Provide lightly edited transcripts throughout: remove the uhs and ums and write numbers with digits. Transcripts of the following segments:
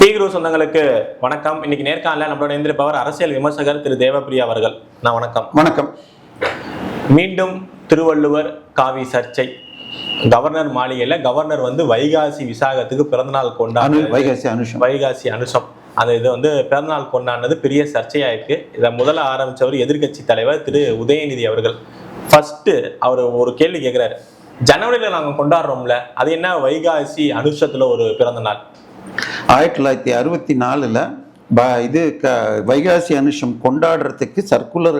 பீக்ரூ சொந்தங்களுக்கு வணக்கம். இன்னைக்கு நேர்காணல நம்மளோட இணைந்திருப்பவர் அரசியல் விமர்சகர் திரு தேவப்பிரியா அவர்கள். நான் வணக்கம். வணக்கம். மீண்டும் திருவள்ளுவர் காவி சர்ச்சை. கவர்னர் மாளிகையில கவர்னர் வைகாசி விசாகத்துக்கு பிறந்தநாள் கொண்டாடு வைகாசி அனுஷம் அந்த இது பிறந்தநாள் கொண்டாடினது பெரிய சர்ச்சையாயிருக்கு. இதை முதல்ல ஆரம்பிச்சவர் எதிர்கட்சி தலைவர் திரு உதயநிதி அவர்கள். ஃபர்ஸ்ட் அவர் ஒரு கேள்வி கேட்கிறாரு, ஜனவரியில நாங்க கொண்டாடுறோம்ல, அது என்ன வைகாசி அனுஷத்துல ஒரு பிறந்த நாள்? 1964 இது வைகாசி Anusham கொண்டாடுறதுக்கு circular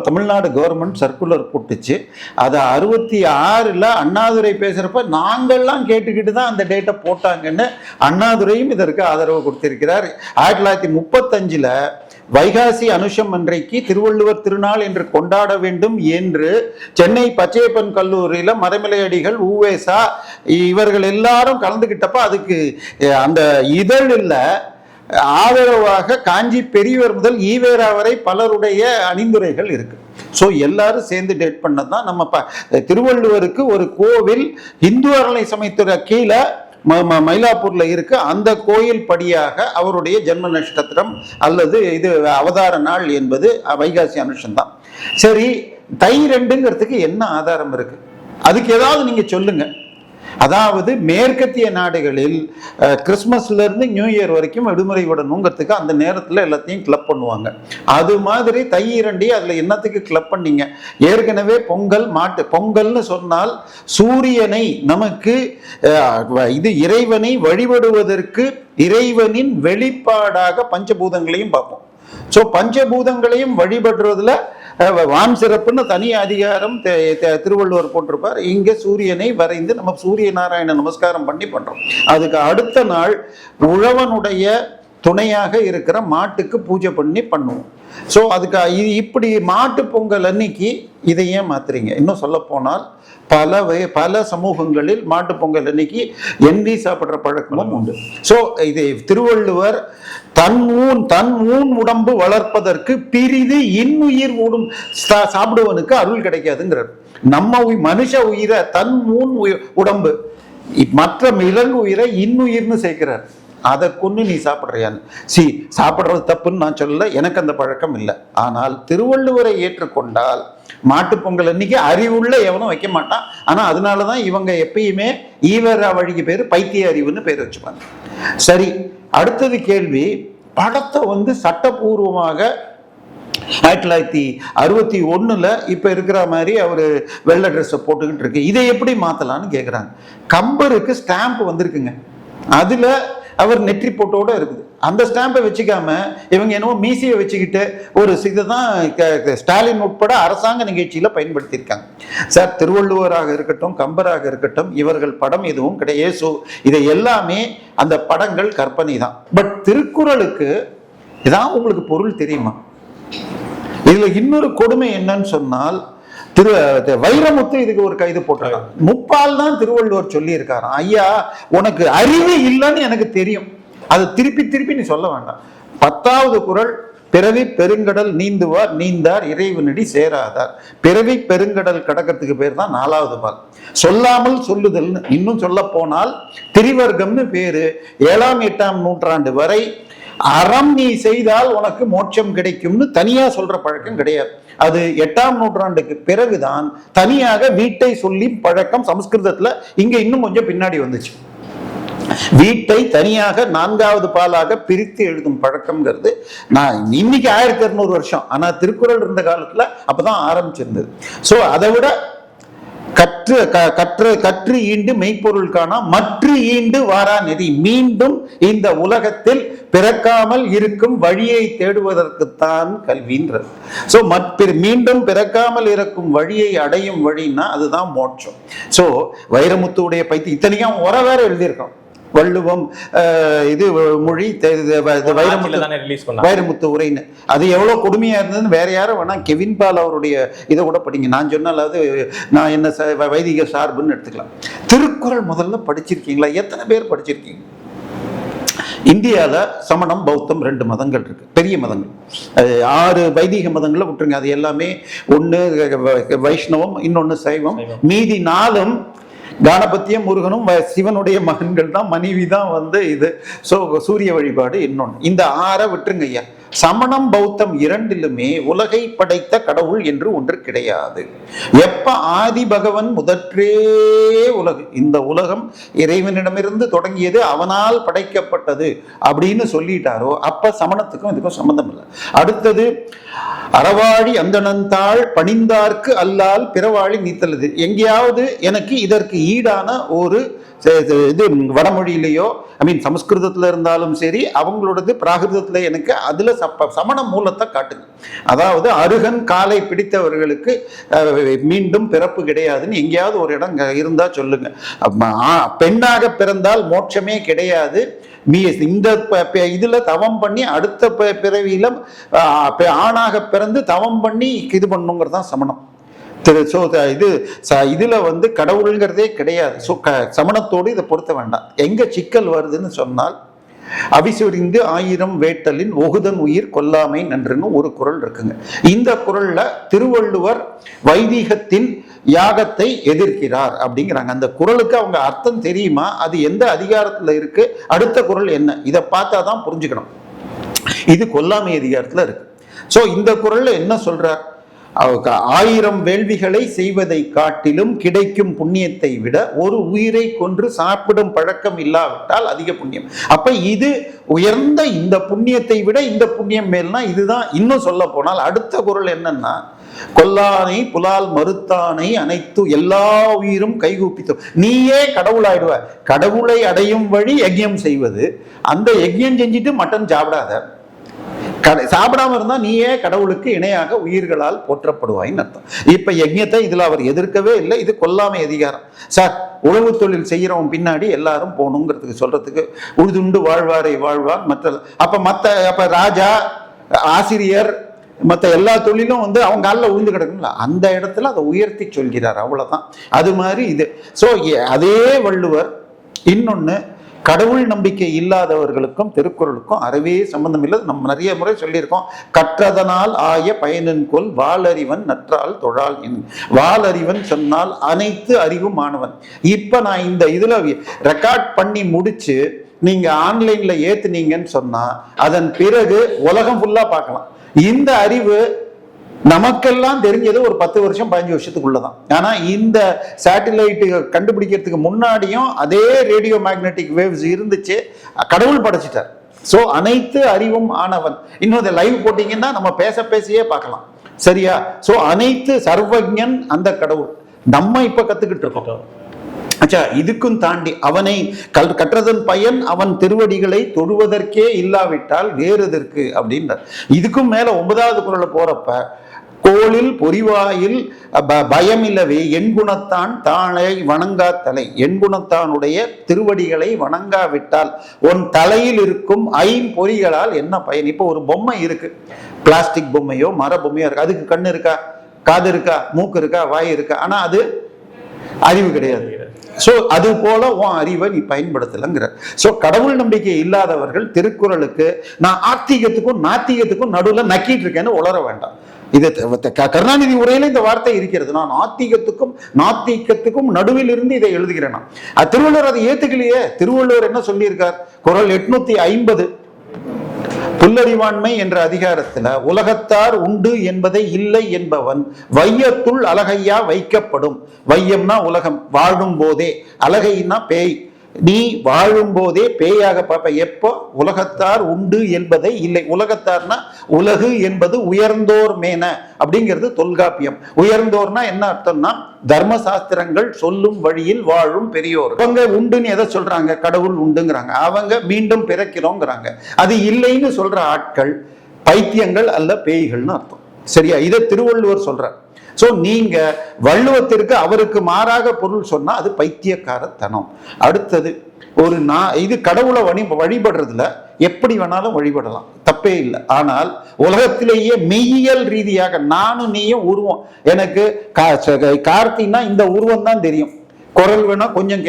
Tamil Nadu government circular போட்டுச்சு. அதை 66 அண்ணாதுரை பேசுறப்ப நாங்கள்லாம் கேட்டுக்கிட்டு தான் அந்த டேட்டை போட்டாங்கன்னு அண்ணாதுரையும் இதற்கு ஆதரவு கொடுத்திருக்கிறார். 1935 வைகாசி அனுஷம் அன்றைக்கு திருவள்ளுவர் திருநாள் என்று கொண்டாட வேண்டும் என்று சென்னை பச்சையப்பன் கல்லூரியில மறைமலையடிகள், உவேசா இவர்கள் எல்லாரும் கலந்துகிட்டப்ப அதுக்கு அந்த இதழில் ஆதரவாக காஞ்சி பெரியவர் முதல் ஈவேரா வரை பலருடைய அணிந்துரைகள் இருக்கு. ஸோ எல்லாரும் சேர்ந்து டேட் பண்ணதான் நம்ம திருவள்ளுவருக்கு ஒரு கோவில் இந்து அறநிலை சமயத்துறை கீழே மயிலாப்பூர்ல இருக்கு. அந்த கோயில் படியாக அவருடைய ஜென்ம நட்சத்திரம் அல்லது இது அவதார நாள் என்பது வைகாசி அனுஷம் தான். சரி, தை 2ங்கிறதுக்கு என்ன ஆதாரம் இருக்கு? அதுக்கு ஏதாவது நீங்க சொல்லுங்க. அதாவது மேற்கத்திய நாடுகளில் கிறிஸ்மஸ்ல இருந்து நியூ இயர் வரைக்கும் விடுமுறை விடணுங்கிறதுக்கு அந்த நேரத்தில் எல்லாத்தையும் கிளப் பண்ணுவாங்க. அது மாதிரி தை 2 அதுல என்னத்துக்கு கிளப் பண்ணீங்க? ஏற்கனவே பொங்கல்னு சொன்னால் சூரியனை நமக்கு இது இறைவனை வழிபடுவதற்கு இறைவனின் வெளிப்பாடாக பஞ்சபூதங்களையும் பார்ப்போம். ஸோ பஞ்சபூதங்களையும் வழிபடுறதுல வான் சிறப்புன்னு தனி அதிகாரம் திருவள்ளுவர் போட்டிருப்பார். இங்கே சூரியனை வரைந்து நம்ம சூரிய நாராயண நமஸ்காரம் பண்ணி பண்றோம். அதுக்கு அடுத்த நாள் உழவனுடைய துணையாக இருக்கிற மாட்டுக்கு பூஜை பண்ணி பண்ணுவோம். ஸோ அதுக்கு இப்படி மாட்டு பொங்கல் அன்னைக்கு இதை ஏன் மாத்துறீங்க? இன்னும் சொல்ல போனால் பல சமூகங்களில் மாட்டு பொங்கல் அன்னைக்கு எண்ணி சாப்பிட்ற பழக்கமும் உண்டு. ஸோ இது திருவள்ளுவர் தன் ஊன் உடம்பு வளர்ப்பதற்கு பிரிது இன்னுயிர் ஊடும் சாப்பிடுவனுக்கு அருள் கிடைக்காதுங்கிறார். நம்ம மனுஷ உயிரை தன் ஊன் உடம்பு மற்ற விலங்கு உயிரை இன்னுயிர்னு சேர்க்கிறார். அதை கொண்டு நீ சாப்பிட்றியான்னு சாப்பிட்றது தப்புன்னு நான் சொல்லல, எனக்கு அந்த பழக்கம் இல்லை. ஆனால் திருவள்ளுவரை ஏற்றுக்கொண்டால் மாட்டு பொங்கல் அன்னைக்கு அறிவுள்ள எவனும் வைக்க மாட்டான். ஆனா அதனாலதான் இவங்க எப்பயுமே ஈவேரா வழிக்கு பேரு பைத்திய அறிவுன்னு பேர் வச்சுப்பாங்க. சரி, அடுத்தது கேள்வி, படத்தை சட்டபூர்வமாக 1961 இப்ப இருக்கிற மாதிரி அவரு வெள்ளை ட்ரெஸ் போட்டுக்கிட்டு இருக்கு. இதை எப்படி மாத்தலாம்னு கேக்குறாங்க. கம்பருக்கு ஸ்டாம்ப் வந்திருக்குங்க, அதுல அவர் நெற்றி போட்டோட இருக்குது. அந்த ஸ்டாம்பை வச்சுக்காம இவங்க என்னவோ மீசியை வச்சுக்கிட்டு ஒரு இதுதான் ஸ்டாலின் உட்பட அரசாங்க நிகழ்ச்சியில பயன்படுத்தியிருக்காங்க. சார், திருவள்ளுவராக இருக்கட்டும் கம்பராக இருக்கட்டும் இவர்கள் படம் எதுவும் கிடையாது. இதை எல்லாமே அந்த படங்கள் கற்பனை தான். பட் திருக்குறளுக்கு இதான் உங்களுக்கு பொருள் தெரியுமா? இதுல இன்னொரு கொடுமை என்னன்னு சொன்னால், வைரமுத்து இதுக்கு ஒரு கைது போட்டாங்க. முப்பால் தான் திருவள்ளுவர் சொல்லி இருக்காராம், ஐயா உனக்கு அறிவு இல்லைன்னு எனக்கு தெரியும், அது திருப்பி நீ சொல்ல வேண்டாம். 10வது குறள், பிறவி பெருங்கடல் நீந்துவார் நீந்தார் இறைவனடி சேராதார். பிறவி பெருங்கடல் கடக்கிறதுக்கு பேர் தான் 4வது பால். சொல்லாமல் சொல்லுதல்னு இன்னும் சொல்ல போனால் திரிவர்க்கம்னு பேரு. 7ஆம் 8ஆம் நூற்றாண்டு வரை அறம் நீ செய்தால் உனக்கு மோட்சம் கிடைக்கும்னு தனியா சொல்ற பழக்கம் கிடையாது. அது 8ஆம் நூற்றாண்டுக்கு பிறகுதான் தனியாக வீட்டை சொல்லி பழக்கம் சமஸ்கிருதத்துல இங்க இன்னும் கொஞ்சம் பின்னாடி வந்துச்சு. வீட்டை தனியாக 4வது பாலாக பிரித்து எழுதும் பழக்கம்ங்கிறது நான் இன்னைக்கு 1200 வருஷம். ஆனா திருக்குறள் இருந்த காலத்துல அப்பதான் ஆரம்பிச்சிருந்தது. சோ அதை விட கற்று ஈண்டு மெய்ப்பொருள் காணா மற்ற ஈண்டு வாரா நெறி. மீண்டும் இந்த உலகத்தில் பிறக்காமல் இருக்கும் வழியை தேடுவதற்குத்தான் கல்வின்றது. சோ மீண்டும் பிறக்காமல் இருக்கும் வழியை அடையும் வழின்னா அதுதான் மோட்சம். சோ வைரமுத்துடைய பைத்தி இத்தனைக்கும் வேற எழுதியிருக்கோம். வள்ளுவம் இது மொழி வைரமுத்து உரைன்னு அது எவ்வளவு கொடுமையா இருந்ததுன்னு வேற யாரும் வேணா கெவின் பால் அவருடைய இதை கூட படிங்க. நான் சொன்னாலாவது நான் என்ன வைதிக சார்புன்னு எடுத்துக்கலாம். திருக்குறள் முதல்ல படிச்சிருக்கீங்களா? எத்தனை பேர் படிச்சிருக்கீங்க? இந்தியாவில் சமணம் பௌத்தம் 2 மதங்கள் இருக்கு, பெரிய மதங்கள். 6 வைதிக மதங்களை விட்டுருங்க, அது எல்லாமே ஒன்று வைஷ்ணவம் இன்னொன்று சைவம், மீதி 4 கணபதியும் முருகனும் சிவனுடைய மகன்கள் தான், மனைவி தான் வந்து இது. ஸோ சூரிய வழிபாடு இன்னொன்று. இந்த 6 விட்டுருங்க ஐயா. சமணம் பௌத்தம் இரண்டிலுமே உலகை படைத்த கடவுள் என்று ஒன்று கிடையாது. எப்ப ஆதி பகவன் முதற்றே உலகு, இந்த உலகம் இறைவனிடமிருந்து தொடங்கியது, அவனால் படைக்கப்பட்டது அப்படின்னு சொல்லிட்டாரோ அப்ப சமணத்துக்கும் இதுக்கும் சம்பந்தம் இல்லை. அடுத்தது அறவாழி அந்தணந்தாள் பணிந்தார்க்கு அல்லால் பிறவாழி நீத்தலது. எங்கேயாவது எனக்கு இதற்கு ஈடான ஒரு இது வடமொழியிலேயோ சமஸ்கிருதத்துல இருந்தாலும் சரி, அவங்களோடது பிராகிருதத்துல எனக்கு அதுல சமண மூலத்தை காட்டுங்க. அதாவது அருகன் காலை பிடித்தவர்களுக்கு மீண்டும் பிறப்பு கிடையாதுன்னு எங்கேயாவது ஒரு இடம் இருந்தா சொல்லுங்க. பெண்ணாக பிறந்தால் மோட்சமே கிடையாது, இந்த இதுல தவம் பண்ணி அடுத்த பிறவியில ஆணாக பிறந்து தவம் பண்ணி இது பண்ணுங்கிறதான் சமணம். இதுல வந்து கடவுளுங்கிறதே கிடையாது. சமணத்தோடு இதை பொருத்த வேண்டாம். எங்க சிக்கல் வருதுன்னு சொன்னால், அவிசுரிந்து 1000 வேட்டலின் ஒகுதன் உயிர் கொல்லாமை நன்றுன்னு ஒரு குறள் இருக்குங்க. இந்த குறள்ல திருவள்ளுவர் வைதிகத்தின் யாகத்தை எதிர்க்கிறார் அப்படிங்கிறாங்க. அந்த குறளுக்கு அவங்க அர்த்தம் தெரியுமா? அது எந்த அதிகாரத்துல இருக்கு? அடுத்த குறள் என்ன? இதை பார்த்தாதான் புரிஞ்சுக்கணும். இது கொல்லாமை அதிகாரத்துல இருக்கு. சோ இந்த குறள்ல என்ன சொல்றார்? 1000 வேள்விகளை செய்வதை காட்டிலும் கிடைக்கும் புண்ணியத்தை விட ஒரு உயிரை கொன்று சாப்பிடும் பழக்கம் இல்லாவிட்டால் அதிக புண்ணியம். அப்ப இது உயர்ந்த இந்த புண்ணியத்தை விட இந்த புண்ணியம் மேல்னா இதுதான். இன்னும் சொல்ல போனால் அடுத்த குறள் என்னன்னா, கொல்லானை புலால் மறுத்தானை அனைத்து எல்லா உயிரும் கைகூப்பித்தோம். நீயே கடவுளாயிடுவ. கடவுளை அடையும் வழி யஜ்யம் செய்வது. அந்த யஜ்யம் செஞ்சுட்டு மட்டன் சாப்பிடாத. சாப்பிடாம இருந்தா நீயே கடவுளுக்கு இணையாக உயிர்களால் போற்றப்படுவாயின்னு அர்த்தம். இப்ப யஜ்யத்தை இதுல அவர் எதிர்க்கவே இல்லை. இது கொல்லாமை அதிகாரம். சார், உழவு தொழில் செய்யறவன் பின்னாடி எல்லாரும் போகணுங்கிறதுக்கு சொல்றதுக்கு உழுதுண்டு வாழ்வாரை வாழ்வார் மற்ற அப்ப ராஜா, ஆசிரியர், மற்ற எல்லா தொழிலும் வந்து அவங்க காலில் உழுந்து கிடக்குங்களா, அந்த இடத்துல அதை உயர்த்தி சொல்கிறார். அவ்வளவுதான். அது மாதிரி இது. ஸோ அதே வள்ளுவர் இன்னொன்னு, கடவுள் நம்பிக்கை இல்லாதவர்களுக்கும் திருக்குறளுக்கும் அறவே சம்பந்தம் இல்லை. நம்ம நிறைய முறை சொல்லியிருக்கோம். கற்றதனால் ஆய பயனின்கொள் வாளறிவன் நற்றால் தொழால் என். வாளறிவன் சொன்னால் அனைத்து அறிவும் ஆனவன். இப்ப நான் இந்த இதுல ரெக்கார்ட் பண்ணி முடிச்சு நீங்க ஆன்லைன்ல ஏத்துனீங்கன்னு சொன்னா அதன் பிறகு உலகம் ஃபுல்லா பார்க்கலாம். இந்த அறிவு நமக்கெல்லாம் தெரிஞ்சது ஒரு 10 வருஷம் 15 வருஷத்துக்குள்ளதான். ஆனா இந்த சேட்டிலைட் கண்டுபிடிக்கிறதுக்கு முன்னாடியும் அதே ரேடியோ மேக்னெட்டிக் வேவ்ஸ் இருந்துச்சு. கடவுள் படைச்சிட்டார். சோ அனைத்து அறிவும் ஆனவன். இன்னும் லைவ் போட்டீங்கன்னா நம்ம பேசியே பார்க்கலாம். சரியா? சோ அனைத்து சர்வஜன் அந்த கடவுள். நம்ம இப்ப கத்துக்கிட்டு இருக்கோம். அச்சா, இதுக்கும் தாண்டி அவனை கற்றதன் பயன் அவன் திருவடிகளை தொடுவதற்கே இல்லாவிட்டால் வேறு எதற்கு அப்படின்றார். இதுக்கும் மேல 9வது குறளை போறப்ப, கோளில் பொறிவாயில் பயமில்லவே எண்குணத்தான் தாளை வணங்கா தலை. எண்குணத்தானுடைய திருவடிகளை வணங்காவிட்டால் உன் தலையில் இருக்கும் 5 பொறிகளால் என்ன பயன்? இப்போ ஒரு பொம்மை இருக்கு, பிளாஸ்டிக் பொம்மையோ மர பொம்மையோ இருக்கு. அதுக்கு கண்ணு இருக்கா, காது இருக்கா, மூக்கு இருக்கா, வாய் இருக்கா? ஆனா அது அறிவு கிடையாது. சோ அது போல உன் அறிவை நீ பயன்படுத்தலங்கிற. சோ கடவுள் நம்பிக்கை இல்லாதவர்கள் திருக்குறளுக்கு நான் ஆத்திகத்துக்கும் நாத்திகத்துக்கும் நடுவுல நக்கிட்டு இருக்கேன்னு உளர வேண்டாம். இது கருணாநிதி உரையில இந்த வார்த்தை இருக்கிறது. நான் ஆத்திகத்துக்கும் நாத்திகத்துக்கும் நடுவில் இருந்து இதை எழுதுகிறேன். திருவள்ளுவர் அதை ஏத்துக்கலையே. திருவள்ளுவர் என்ன சொல்லியிருக்கார்? குறள் 850 புல்லறிவாண்மை என்ற அதிகாரத்துல, உலகத்தார் உண்டு என்பதை இல்லை என்பவன் வையத்துள் அழகையா வைக்கப்படும். வையம்னா உலகம், வாழும் போதே. அழகைன்னா பேய். நீ வாழும் போதே பேயாக பார்ப்ப. எப்போ? உலகத்தார் உண்டு என்பதை இல்லை. உலகத்தார்னா உலகு என்பது உயர்ந்தோர் மேன அப்படிங்கிறது தொல்காப்பியம். உயர்ந்தோர்னா என்ன அர்த்தம்னா தர்மசாஸ்திரங்கள் சொல்லும் வழியில் வாழும் பெரியோர். அவங்க உண்டுன்னு எதை சொல்றாங்க? கடவுள் உண்டுங்கிறாங்க. அவங்க மீண்டும் பிறக்கிறோங்கிறாங்க. அது இல்லைன்னு சொல்ற ஆட்கள் பைத்தியங்கள் அல்ல பேய்கள்னு அர்த்தம். சரியா? இதை திருவள்ளுவர் சொல்றார். சோ நீங்க வள்ளுவத்திற்கு அவருக்கு மாறாக பொருள் சொன்னா அது பைத்தியக்காரத்தனம். அடுத்தது ஒரு இது கடவுளை வழிபடுறதுல எப்படி வேணாலும் வழிபடலாம், தப்பே இல்லை. ஆனால் உலகத்திலேயே மெய்யியல் ரீதியாக நானும் நீயும் உருவம், எனக்கு கார்த்தின்னா இந்த உருவம் தான் தெரியும், குரல் வேணா கொஞ்சம்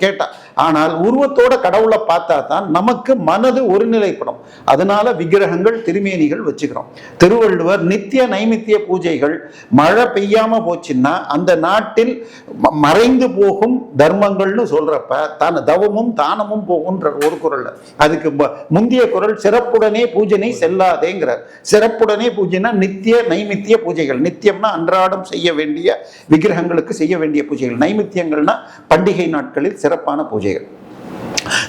கேட்டா, ஆனால் உருவத்தோட கடவுளை பார்த்தா தான் நமக்கு மனது ஒருநிலைப்படும். அதனால விக்கிரகங்கள் திருமேனிகள் வச்சுக்கிறோம். திருவள்ளுவர் நித்திய நைமித்திய பூஜைகள், மழை பெய்யாம போச்சுன்னா அந்த நாட்டில் மறைந்து போகும் தர்மங்கள்னு சொல்றப்ப தான் தவமும் தானமும் போகுன்ற ஒரு குறள். அதுக்கு முந்தைய குறள் சிறப்புடனே பூஜனை செல்லாதேங்கிறார். சிறப்புடனே பூஜைனா நித்திய நைமித்திய பூஜைகள். நித்தியம்னா அன்றாடம் செய்ய வேண்டிய விக்கிரகங்களுக்கு செய்ய வேண்டிய பூஜைகள். நைமித்தியங்கள்னா பண்டிகை நாட்களில் சிறப்பான பூஜைகள்.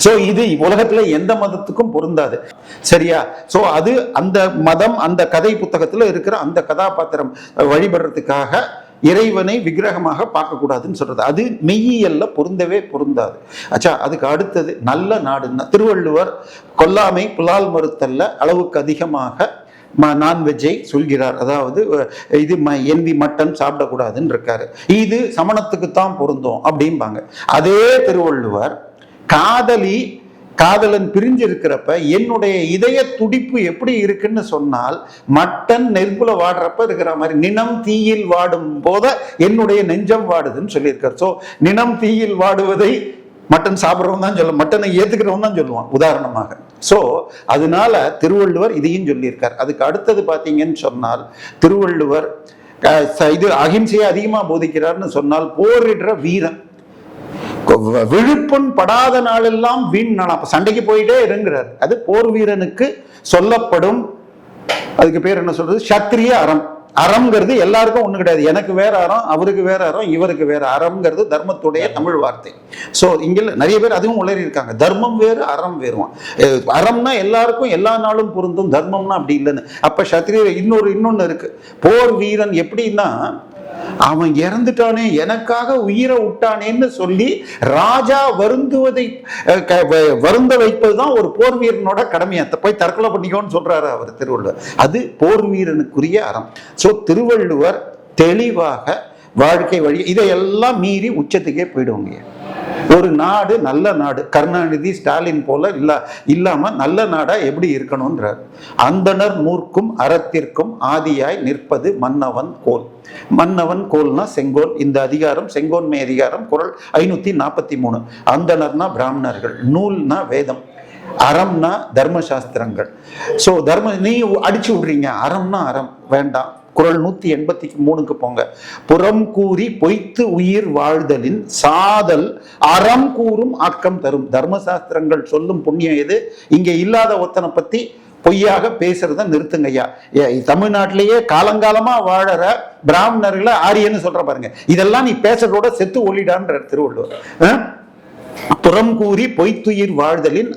சோ இது உலகத்துல எந்த மதத்துக்கும் பொருந்தாது. சரியா? சோ அது அந்த மதம் அந்த கதை புத்தகத்துல இருக்கிற அந்த கதாபாத்திரம் வழிபடுறதுக்காக இறைவனை விக்கிரகமாக பார்க்க கூடாதுன்னு சொல்றது. அது மெய்யியல்ல பொருந்தவே பொருந்தாது. ஆச்சா, அதுக்கு அடுத்தது நல்ல நாடுன்னா திருவள்ளுவர் கொல்லாமை புலால் மறுத்தல்ல அளவுக்கு அதிகமாக நான்வெஜ்ஜை சொல்கிறார். அதாவது இது எந்தி மட்டன் சாப்பிடக்கூடாதுன்னு இருக்காரு. இது சமணத்துக்கு தான் பொருந்தும் அப்படிம்பாங்க. அதே திருவள்ளுவர் காதலன் பிரிஞ்சு இருக்கிறப்ப என்னுடைய இதய துடிப்பு எப்படி இருக்குன்னு சொன்னால் மட்டன் நெருப்புல வாடுறப்ப இருக்கிற மாதிரி நினம் தீயில் வாடும் போத என்னுடைய நெஞ்சம் வாடுதுன்னு சொல்லியிருக்காரு. சோ நினம் தீயில் வாடுவதை மட்டன் சாப்பிட்றவன் தான் சொல்லுவான், மட்டனை ஏத்துக்கிறவன் தான் சொல்லுவான் உதாரணமாக. சோ அதனால திருவள்ளுவர் இதையும் சொல்லியிருக்கார். அதுக்கு அடுத்தது பாத்தீங்கன்னு சொன்னால் திருவள்ளுவர் இது அகிம்சையை அதிகமா போதிக்கிறார்னு சொன்னால் போரிடுற வீரன் விழுப்புண் படாத நாளெல்லாம் வீண் நாள் சண்டைக்கு போயிட்டே இருங்கிறார். அது போர் வீரனுக்கு சொல்லப்படும், அதுக்கு பேர் என்ன சொல்றது, சத்திரிய அறம். அறம்ங்கிறது எல்லாருக்கும் ஒண்ணு கிடையாது. எனக்கு வேற அறம், அவருக்கு வேற அறம், இவருக்கு வேற அறம்ங்கிறது தர்மத்துடைய தமிழ் வார்த்தை. சோ இங்க நிறைய பேர் அதுவும் உளறி இருக்காங்க. தர்மம் வேறு அறம் வேறுவான். அறம்னா எல்லாருக்கும் எல்லா நாளும் பொருந்தும், தர்மம்னா அப்படி இல்லைன்னு. அப்ப சத்திரிய இன்னொன்னு இருக்கு. போர் வீரன் எப்படின்னா அவன் இறந்துட்டானே எனக்காக உயிரை விட்டானேன்னு சொல்லி ராஜா வருந்த வைப்பதுதான் ஒரு போர் வீரனோட கடமையை. போய் தற்கொலை பண்ணிக்கோன்னு சொல்றாரு அவர் திருவள்ளுவர். அது போர் வீரனுக்குரிய அறம். சோ திருவள்ளுவர் தெளிவாக வாழ்க்கை வழி இதையெல்லாம் மீறி உச்சத்துக்கே போயிடுவாங்க. ஒரு நாடு நல்ல நாடு, கருணாநிதி ஸ்டாலின் போல இல்லாம நல்ல நாடா எப்படி இருக்கணும்ன்றார். அந்தணர் மூர்க்கும் அறத்திற்கும் ஆதியாய் நிற்பது மன்னவன் கோல். மன்னவன் கோல்னா செங்கோல். இந்த அதிகாரம் செங்கோன்மை அதிகாரம் குறள் 543. அந்தணர்னா பிராமணர்கள், நூல்னா வேதம், அறம்னா தர்மசாஸ்திரங்கள். சோ நீ அடிச்சு விடுறீங்க, அறம்னா அறம் வேண்டாம். குறள் 183க்கு போங்க. புறம் கூறி பொய்த்து உயிர் வாழ்தலின் சாதல் அறம் கூறும் ஆக்கம் தரும். தர்மசாஸ்திரங்கள் சொல்லும் புண்ணியம் எது? இங்க இல்லாத ஒத்தனை பத்தி பொய்யாக பேசுறத நிறுத்துங்க ஐயா. தமிழ்நாட்டிலேயே காலங்காலமா வாழற பிராமணர்களை ஆரியன்னு சொல்ற பாருங்க. இதெல்லாம் நீ பேசுறதோட செத்து ஒளிடான்ற திருவள்ளுவர். புறம் கூறி பொய்த்துயிர் வாழ்தலின்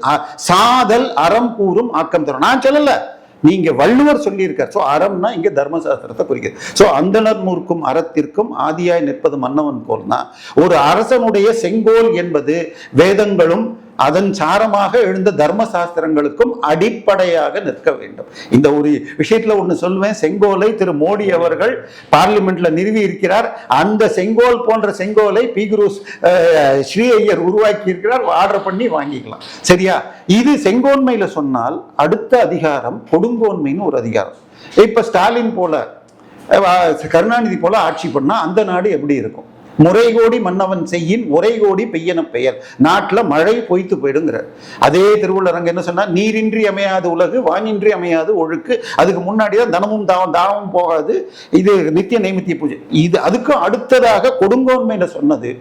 சாதல் அறம் கூறும் ஆக்கம் தரும். நான் சொல்லல, நீங்க வள்ளுவர் சொல்லியிருக்கார். சோ அறம்னா இங்க தர்மசாஸ்திரத்தை குறிக்கிறது. சோ அந்தணர் மூர்க்கும் அறத்திற்கும் ஆதியாய் நிற்பது மன்னவன் கோல்னா ஒரு அரசனுடைய செங்கோல் என்பது வேதங்களும் அதன் சாரமாக எழுந்த தர்மசாஸ்திரங்களுக்கும் அடிப்படையாக நிற்க வேண்டும். இந்த ஒரு விஷயத்துல ஒண்ணு சொல்லுவேன். செங்கோலை திரு மோடி அவர்கள் பார்லிமெண்ட்ல நிறுவி இருக்கிறார். அந்த செங்கோல் போன்ற செங்கோலை பிகுரூஸ் ஸ்ரீ ஐயர் உருவாக்கி இருக்கிறார். ஆர்டர் பண்ணி வாங்கிக்கலாம். சரியா? இது செங்கோன்மையில சொன்னால் அடுத்த அதிகாரம் கொடுங்கோன்மைன்னு ஒரு அதிகாரம். இப்ப ஸ்டாலின் போல கருணாநிதி போல ஆட்சி பண்ணா அந்த நாடு எப்படி இருக்கும்? முறைகோடி மன்னவன் செய்யின் உரைகோடி பெய்யன பெயர். நாட்டுல மழை பொய்த்து போயிடுங்கிறார். அதே திருவள்ளுவர் என்ன சொன்னா, நீரின்றி அமையாது உலகு, வானின்றி அமையாது ஒழுக்கு. அதுக்கு முன்னாடிதான் தனமும் தானமும் போகாது. இது நித்திய நைமித்திய பூஜை. இது அதுக்கும் அடுத்ததாக கொடுங்கோன்மையில சொன்னது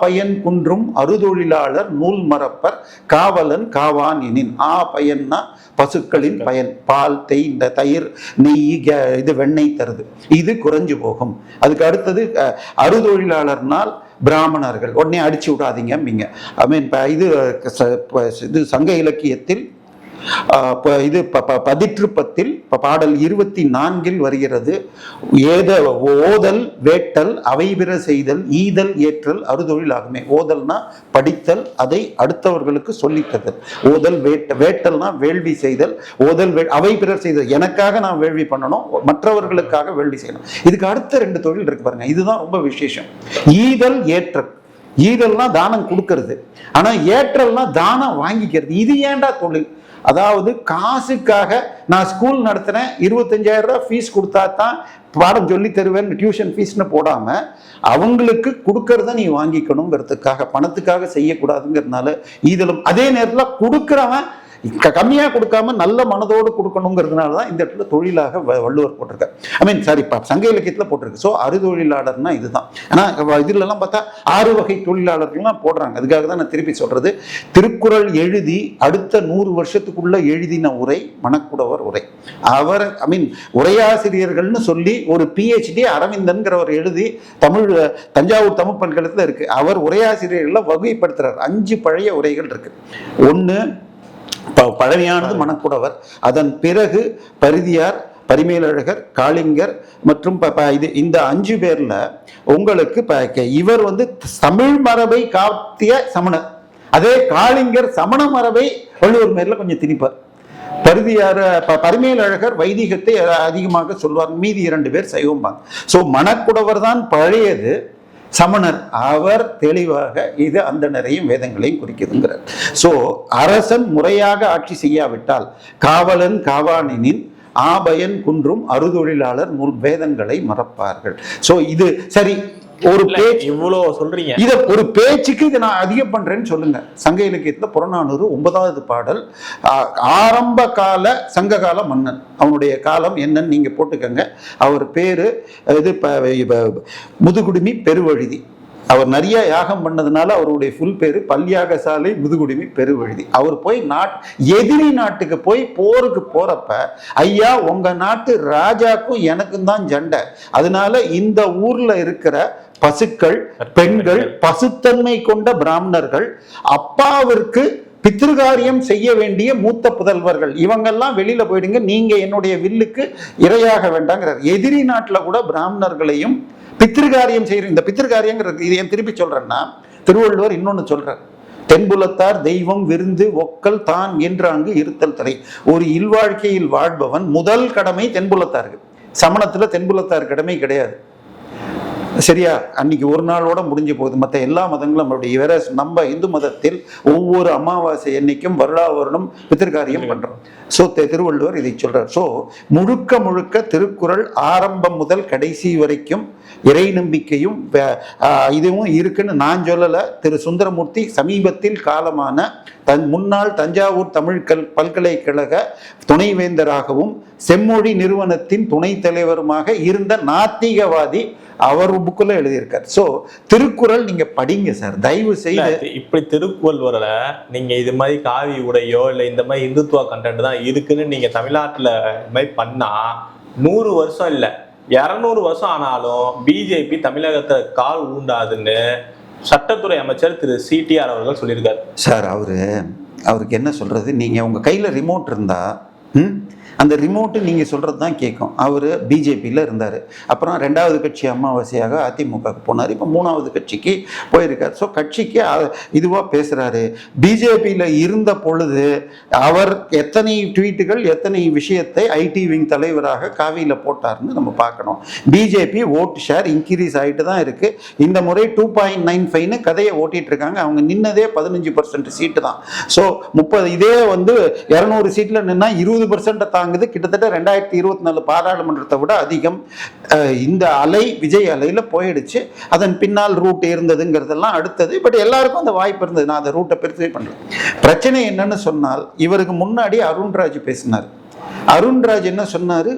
பயன் குன்றும் அறுதொழிலாளர் நூல் மறப்பர் காவலன் காவான் எனின். பயன்னா பசுக்களின் பயன், பால், தேய், இந்த தயிர், நெய், இது வெண்ணெய் தருது. இது குறைஞ்சு போகும். அதுக்கு அடுத்தது அறுதொழிலாளர்னால் பிராமணர்கள். உடனே அடிச்சு விடாதீங்க. ஐ மீன் இது சங்க இலக்கியத்தில் இது பதிற்றுப்பத்தில் பாடல் 24 வருகிறது. ஓதல் வேட்டல் அவைபிற செய்தல் ஈதல் ஏற்றல் அறுதொழில் ஆகுமே. ஓதல்னா படித்தல், அதை அடுத்தவர்களுக்கு சொல்லித்ததல். ஓதல் வேட்டல்னா வேள்வி செய்தல். ஓதல் அவை பிறர் செய்தல், எனக்காக நான் வேள்வி பண்ணணும், மற்றவர்களுக்காக வேள்வி செய்யணும். இதுக்கு அடுத்த 2 தொழில் இருக்கு பாருங்க. இதுதான் ரொம்ப விசேஷம். ஈதல் ஏற்றல். ஈதல்னா தானம் கொடுக்கறது, ஆனா ஏற்றல்னா தானம் வாங்கிக்கிறது. இது ஏன்டா தொழில்? அதாவது காசுக்காக நான் ஸ்கூல் நடத்துறேன், 25,000 ரூபாய் ஃபீஸ் கொடுத்தா தான் பாடம் சொல்லி தருவேன், டியூஷன் ஃபீஸ்னு போடாம அவங்களுக்கு கொடுக்கறத நீ வாங்கிக்கணுங்கிறதுக்காக, பணத்துக்காக செய்யக்கூடாதுங்கிறதுனால ஈதலும். அதே நேரத்தில் கொடுக்குறவன் கம்மியா கொடுக்காம நல்ல மனதோடு கொடுக்கணுங்கிறதுனால தான் இந்த இடத்துல தொழிலாக வள்ளுவர் போட்டிருக்காரு. ஐ மீன் சாரி, சங்க இலக்கியத்துல போட்டிருக்கு. ஸோ அறுதொழிலாளர்னா இதுதான். ஆனா இதுல எல்லாம் பார்த்தா 6 வகை தொழிலாளர்கள்லாம் போடுறாங்க. அதுக்காக தான் நான் திருப்பி சொல்றது, திருக்குறள் எழுதி அடுத்த 100 வருஷத்துக்குள்ள எழுதின உரை மணக்குடவர் உரை. அவர் ஐ மீன் உரையாசிரியர்கள்னு சொல்லி ஒரு PhD அரவிந்தன்கிறவர் எழுதி தஞ்சாவூர் தமிழ் பல்கலைக்கழகத்தில் இருக்கு. அவர் உரையாசிரியர்களை வகைப்படுத்துறார். 5 பழைய உரைகள் இருக்கு. ஒன்று பழமையானது மணக்குடவர், அதன் பிறகு பரிதியார், பரிமேலழகர், காளிங்கர் மற்றும் இந்த 5 பேர்ல உங்களுக்கு இவர் தமிழ் மரபை காத்திய சமணர். அதே காளிங்கர் சமண மரபை வள்ளுவர் மேல கொஞ்சம் திணிப்பார். பரிதியார் பரிமேலழகர் வைதிகத்தை அதிகமாக சொல்வார், மீதி 2 பேர் சைவம்பாங்க. ஸோ மணக்குடவர் தான் பழையது, சமணர் அவர் தெளிவாக இது அந்தணரையும் வேதங்களையும் குறிக்குதுங்கிறார். ஸோ அரசன் முறையாக ஆட்சி செய்யாவிட்டால் காவலன் காவானினின் ஆபயன் குன்றும் அறுதொழிலாளர் வேதங்களை மறப்பார்கள். ஸோ இது சரி, ஒரு பேச்சு இவ்வளோ சொல்றீங்க, இத ஒரு பேச்சுக்கு இதை நான் அதிகம் பண்றேன்னு சொல்லுங்க. சங்க இலக்கியத்துல புறநானூறு 9வது பாடல், ஆரம்ப கால சங்ககால மன்னன், அவனுடைய காலம் என்னன்னு நீங்க போட்டுக்கங்க. அவர் பேரு இது முதுகுடுமி பெருவழுதி. அவர் நிறைய யாகம் பண்ணதுனால அவருடைய ஃபுல் பேரு பல்யாகசாலை முதுகுடுமி பெருவழுதி. அவர் போய் எதிரி நாட்டுக்கு போய் போருக்கு போறப்ப, ஐயா உங்க நாட்டு ராஜாக்கும் எனக்கும் தான் சண்டை, அதனால இந்த ஊர்ல இருக்கிற பசுக்கள், பெண்கள், பசுத்தன்மை கொண்ட பிராமணர்கள், அப்பாவிற்கு பித்ருகாரியம் செய்ய வேண்டிய மூத்த புதல்வர்கள், இவங்கெல்லாம் வெளியில போயிடுங்க, நீங்க என்னுடைய வில்லுக்கு இரையாக வேண்டாங்கிறார். எதிரி நாட்டுல கூட பிராமணர்களையும் பித்ருகாரியம் செய்யற, இந்த பித்ருகாரியங்கிறது இது ஏன் திருப்பி சொல்றேன்னா, திருவள்ளுவர் இன்னொன்னு சொல்றார், தென்புலத்தார் தெய்வம் விருந்து ஒக்கல் தான் என்று அங்கு இருத்தல் தலை. ஒரு இல்வாழ்க்கையில் வாழ்பவன் முதல் கடமை தென்புலத்தாருக்கு. சமணத்துல தென்புலத்தார் கடமை கிடையாது. சரியா? அன்னைக்கு ஒரு நாளோட முடிஞ்சு போகுது. மற்ற எல்லா மதங்களும் நம்மளுடைய வேற. நம்ம இந்து மதத்தில் ஒவ்வொரு அமாவாசை என்னைக்கும் வருடா வருடம் பித்திருக்காரியம் பண்றோம். ஸோ திருவள்ளுவர் இதை சொல்றார். ஸோ முழுக்க முழுக்க திருக்குறள் ஆரம்பம் முதல் கடைசி வரைக்கும் இறை நம்பிக்கையும் இதுவும் இருக்குன்னு நான் சொல்லலை. திரு சுந்தரமூர்த்தி சமீபத்தில் காலமான முன்னாள் தஞ்சாவூர் தமிழ் பல்கலைக்கழக துணைவேந்தராகவும் செம்மொழி நிறுவனத்தின் துணைத் தலைவருமாக இருந்த நாத்திகவாதி அவர் புக்குல எழுதியிருக்கார். சோ திருக்குறள் நீங்க படிங்க சார், தயவு செய்து. இப்படி திருக்குறள்ல நீங்க இது மாதிரி காவி உடையோ இல்ல இந்த மாதிரி இந்துத்துவ கண்டென்ட் தான் இருக்குன்னு நீங்க தமிழ்நாட்டுல இது மாதிரி பண்ணா 100 வருஷம் இல்ல 200 வருஷம் ஆனாலும் பிஜேபி தமிழகத்துல கால் ஊண்டாதுன்னு சட்டத்துறை அமைச்சர் திரு CTR அவர்கள் சொல்லியிருக்காரு. சார் அவருக்கு என்ன சொல்றது, நீங்க உங்க கையில ரிமோட் இருந்தா அந்த ரிமோட்டு நீங்க சொல்றது தான் கேட்கும். அவர் பிஜேபியில் இருந்தார், அப்புறம் 2வது கட்சி அமாவாசையாக அதிமுகவுக்கு போனார், இப்போ 3வது கட்சிக்கு போயிருக்கார். ஸோ கட்சிக்கு இதுவாக பேசுறாரு. பிஜேபியில் இருந்த பொழுது அவர் எத்தனை ட்வீட்டுகள் எத்தனை விஷயத்தை ஐடி விங் தலைவராக காவியில் போட்டார்னு நம்ம பார்க்கணும். பிஜேபி ஓட்டு ஷேர் இன்க்ரீஸ் ஆகிட்டு தான் இருக்கு. இந்த முறை 2.95ன்னு கதையை ஓட்டிட்டு இருக்காங்க. அவங்க நின்னதே 15% சீட்டு தான். ஸோ 30 இதே 200 சீட்டில் நின்னா 20% தாங்க. கிட்டத்தட்ட 2024 பாராளுமன்றத்தை விட அதிகம். இந்த அலை விஜய் அலையில போயிடுச்சு. அதன் பின்னால் ரூட் இருந்ததுங்கிறதெல்லாம் அடுத்தது. பட் எல்லாருக்கும் அந்த வாய்ப்பு இருந்தது. நான் அந்த ரூட்டை பெருசு பண்றேன். பிரச்சனை என்னன்னு சொன்னால், இவருக்கு முன்னாடி அருண்ராஜ் பேசினார். அருண்ராஜ் என்ன சொன்னாரு,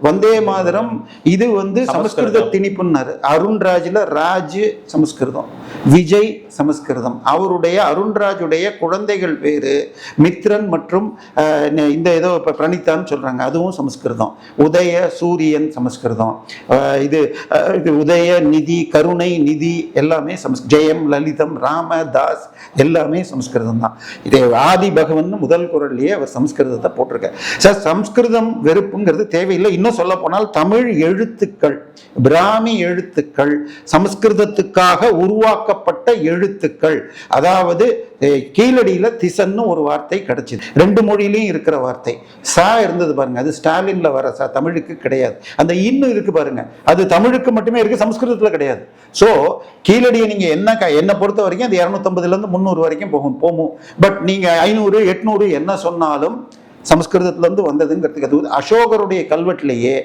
வந்தே மாதரம் இது சமஸ்கிருத திணிப்புன்னாரு. அருண்ராஜ்ல ராஜ் சமஸ்கிருதம், விஜய் சமஸ்கிருதம். அவருடைய அருண்ராஜுடைய குழந்தைகள் பேரு மித்ரன் மற்றும் இந்த ஏதோ பிரணித்தான்னு சொல்றாங்க, அதுவும் சமஸ்கிருதம். உதய சூரியன் சமஸ்கிருதம். இது உதய நிதி, கருணை நிதி எல்லாமே ஜெயம், லலிதம், ராம, தாஸ் எல்லாமே சமஸ்கிருதம் தான். இதே ஆதி பகவன் முதல் குரல்லையே அவர் சமஸ்கிருதத்தை போட்டிருக்கார். சார் சமஸ்கிருத சமஸ்கிருதம் வெறுப்புங்கிறது தேவையில்லை. இன்னும் சொல்ல போனால் தமிழ் எழுத்துக்கள், பிராமி எழுத்துக்கள், சமஸ்கிருதத்துக்காக உருவாக்கப்பட்ட எழுத்துக்கள். அதாவது கீழடியில திசன்னு ஒரு வார்த்தை கிடைச்சது, 2 மொழியிலையும் இருக்கிற வார்த்தை. சா இருந்தது பாருங்க, அது ஸ்டாலின்ல வர சா, தமிழுக்கு கிடையாது. அந்த இன்னும் இருக்கு பாருங்க, அது தமிழுக்கு மட்டுமே இருக்கு, சமஸ்கிருதத்துல கிடையாது. ஸோ கீழடியை நீங்க என்ன பொறுத்த வரைக்கும் அது 250 இருந்து 300 வரைக்கும் போகும். பட் நீங்க 500 800 என்ன சொன்னாலும் சமஸ்கிருதத்துல இருந்து வந்ததுங்கிறதுக்கு. அது அசோகருடைய கல்வெட்டிலேயே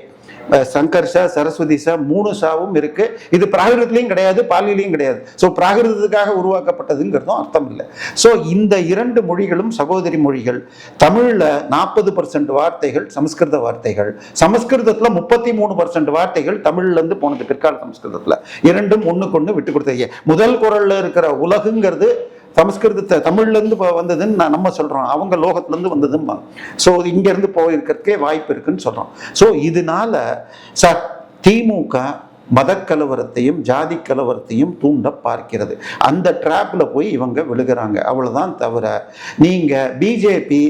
சங்கர் ஷா, சரஸ்வதி ஷா, 3 ஷாவும் இருக்கு. இது பிராகிருதத்திலையும் கிடையாது, பாலிலையும் கிடையாது. ஸோ பிராகிருதத்துக்காக உருவாக்கப்பட்டதுங்கிறதும் அர்த்தம் இல்லை. ஸோ இந்த 2 மொழிகளும் சகோதரி மொழிகள். தமிழ்ல 40% வார்த்தைகள் சமஸ்கிருத வார்த்தைகள், சமஸ்கிருதத்துல 33% வார்த்தைகள் தமிழ்ல இருந்து போனது பிற்கால சமஸ்கிருதத்துல. 2ம் ஒண்ணுக்கு ஒண்ணு விட்டு கொடுத்தது. முதல் குறள்ல இருக்கிற உலகுங்கிறது சமஸ்கிருதத்தை தமிழ்ல இருந்து வந்ததுன்னு நம்ம சொல்றோம், அவங்க லோகத்துல இருந்து வந்ததும். ஸோ இங்க இருந்து போயிருக்கிறதுக்கே வாய்ப்பு இருக்குன்னு சொல்றோம். ஸோ இதனால சார் திமுக மத கலவரத்தையும் ஜாதி கலவரத்தையும் தூண்ட பார்க்கிறது. அந்த டிராப்ல போய் இவங்க விழுகிறாங்க, அவ்வளவுதான். தவிர நீங்க பிஜேபி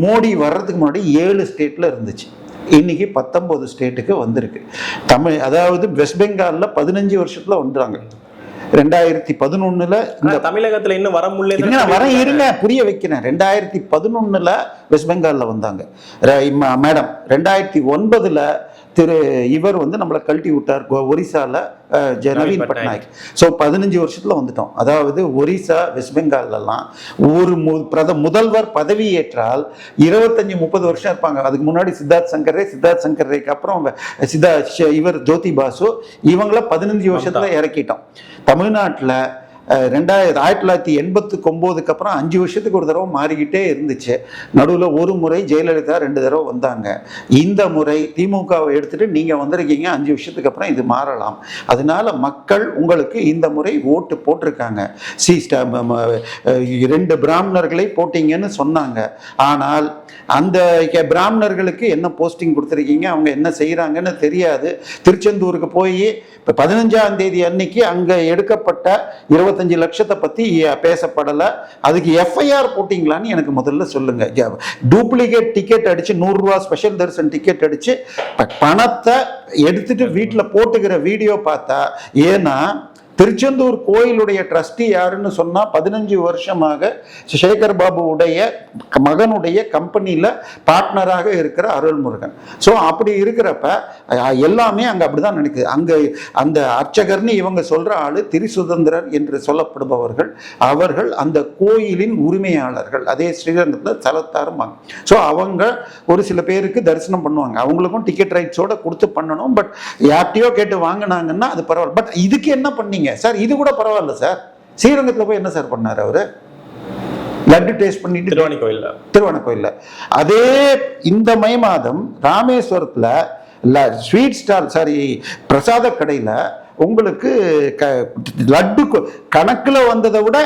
மோடி வர்றதுக்கு முன்னாடி 7 ஸ்டேட்ல இருந்துச்சு, இன்னைக்கு 19 ஸ்டேட்டுக்கு வந்திருக்கு. அதாவது வெஸ்ட் பெங்கால்ல 15 வருஷத்துல வந்துறாங்க. 2011 தமிழகத்துல இன்னும் வர இருங்க புரிய வைக்கிறேன். 2011 வெஸ்ட் பெங்கால்ல வந்தாங்க மேடம். 2009 இவர் நம்மளை கழட்டி விட்டார் ஒரிசால, நவீன் பட்நாயக். ஸோ 15 வருஷத்துல வந்துட்டோம். அதாவது ஒரிசா வெஸ்ட் பெங்கால்லாம் ஒரு முதல்வர் பதவி ஏற்றால் 25-30 வருஷம் இருப்பாங்க. அதுக்கு முன்னாடி சித்தார்த் சங்கரேக்கு அப்புறம் இவர் ஜோதி பாசு, இவங்கள 15 வருஷத்துல இறக்கிட்டோம். தமிழ்நாட்டில் 1989 அப்புறம் 5 வருஷத்துக்கு ஒரு தடவை மாறிக்கிட்டே இருந்துச்சு. நடுவில் ஒரு முறை ஜெயலலிதா 2 தடவை வந்தாங்க. இந்த முறை திமுகவை எடுத்துட்டு நீங்க வந்திருக்கீங்க, 5 வருஷத்துக்கு அப்புறம் இது மாறலாம். அதனால மக்கள் உங்களுக்கு இந்த முறை ஓட்டு போட்டிருக்காங்க. 2 பிராமணர்களை போட்டீங்கன்னு சொன்னாங்க. ஆனால் அந்த பிராமணர்களுக்கு என்ன போஸ்டிங் கொடுத்துருக்கீங்க, அவங்க என்ன செய்யறாங்கன்னு தெரியாது. திருச்செந்தூருக்கு போய் 15ஆம் தேதி அன்னைக்கு அங்க எடுக்கப்பட்ட 25 லட்சத்தை பத்தி பேசப்படலை. அதுக்கு எஃப்ஐஆர் போட்டீங்களான்னு எனக்கு முதல்ல சொல்லுங்க. டூப்ளிகேட் டிக்கெட் அடிச்சு 100 ரூபா ஸ்பெஷல் தரிசனம் டிக்கெட் அடிச்சு பணத்தை எடுத்துட்டு வீட்டுல போட்டுக்கிற வீடியோ பார்த்தா, ஏன்னா திருச்செந்தூர் கோயிலுடைய ட்ரஸ்டி யாருன்னு சொன்னா 15 வருஷமாக சேகர் பாபுவுடைய மகனுடைய கம்பெனியில பார்ட்னராக இருக்கிற அருள்முருகன். ஸோ அப்படி இருக்கிறப்ப எல்லாமே அங்க அப்படிதான் நடக்குது. அங்க அந்த அர்ச்சகர்னு இவங்க சொல்ற ஆளு திரிசுதந்திரர் என்று சொல்லப்படுபவர்கள், அவர்கள் அந்த கோயிலின் உரிமையாளர்கள். அதே ஸ்ரீரங்கத்தில் தலத்தாருமாங்க. ஸோ அவங்க ஒரு சில பேருக்கு தரிசனம் பண்ணுவாங்க, அவங்களுக்கும் டிக்கெட் ரைட்ஸோட கொடுத்து பண்ணணும். பட் யார்ட்டையோ கேட்டு வாங்கினாங்கன்னா அது பரவாயில்ல. பட் இதுக்கு என்ன பண்ணீங்க சார்? இது கூட பரவாயில்ல சார். ஸ்ரீரங்கத்தில் போய் என்ன சார் பண்ணாரு அவரு? லட்டு டேஸ்ட் பண்ணிட்டு திருவானை கோயில்ல. அதே இந்த மே மாதம் ராமேஸ்வரத்துல ஸ்வீட் ஸ்டால் பிரசாத கடையில உங்களுக்கு லட்டு கணக்குல வந்ததை விட